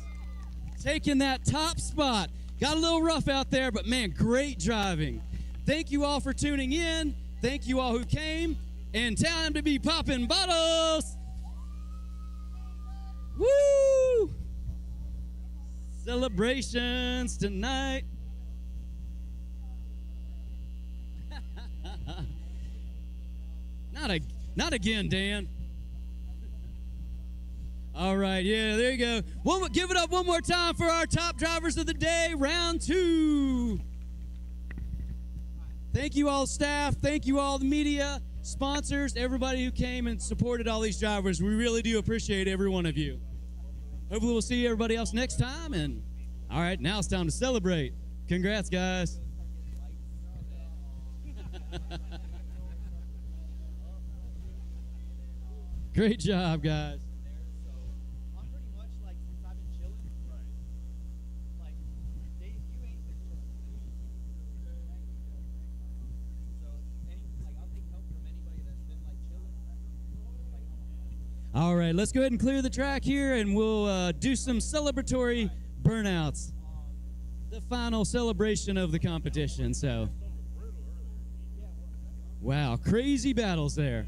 taking that top spot. Got a little rough out there, but man, great driving. Thank you all for tuning in. Thank you all who came. And time to be popping bottles. Woo! Celebrations tonight. Not again, Dan. All right, yeah, there you go. Give it up one more time for our top drivers of the day, round 2. Thank you all, staff. Thank you all, the media, sponsors, everybody who came and supported all these drivers. We really do appreciate every one of you. Hopefully we'll see everybody else next time. And all right, now it's time to celebrate. Congrats, guys. Great job, guys. I'm pretty much like, since I've been chilling, like, Dave, you ain't been chilling. So, I'll take help from anybody that's been, like, chilling. All right, let's go ahead and clear the track here, and we'll do some celebratory burnouts. The final celebration of the competition, so. Wow, crazy battles there.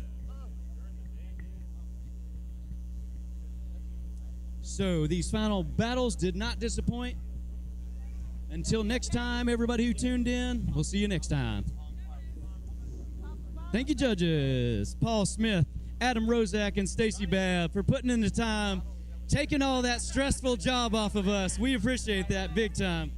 So these final battles did not disappoint. Until next time, everybody who tuned in, we'll see you next time. Thank you, judges. Paul Smith, Adam Rozak, and Stacy Babb for putting in the time, taking all that stressful job off of us. We appreciate that big time.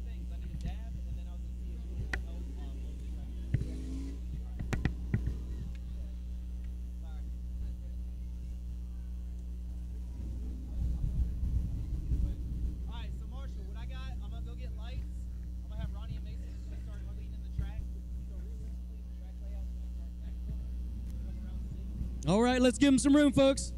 All right, let's give them some room, folks.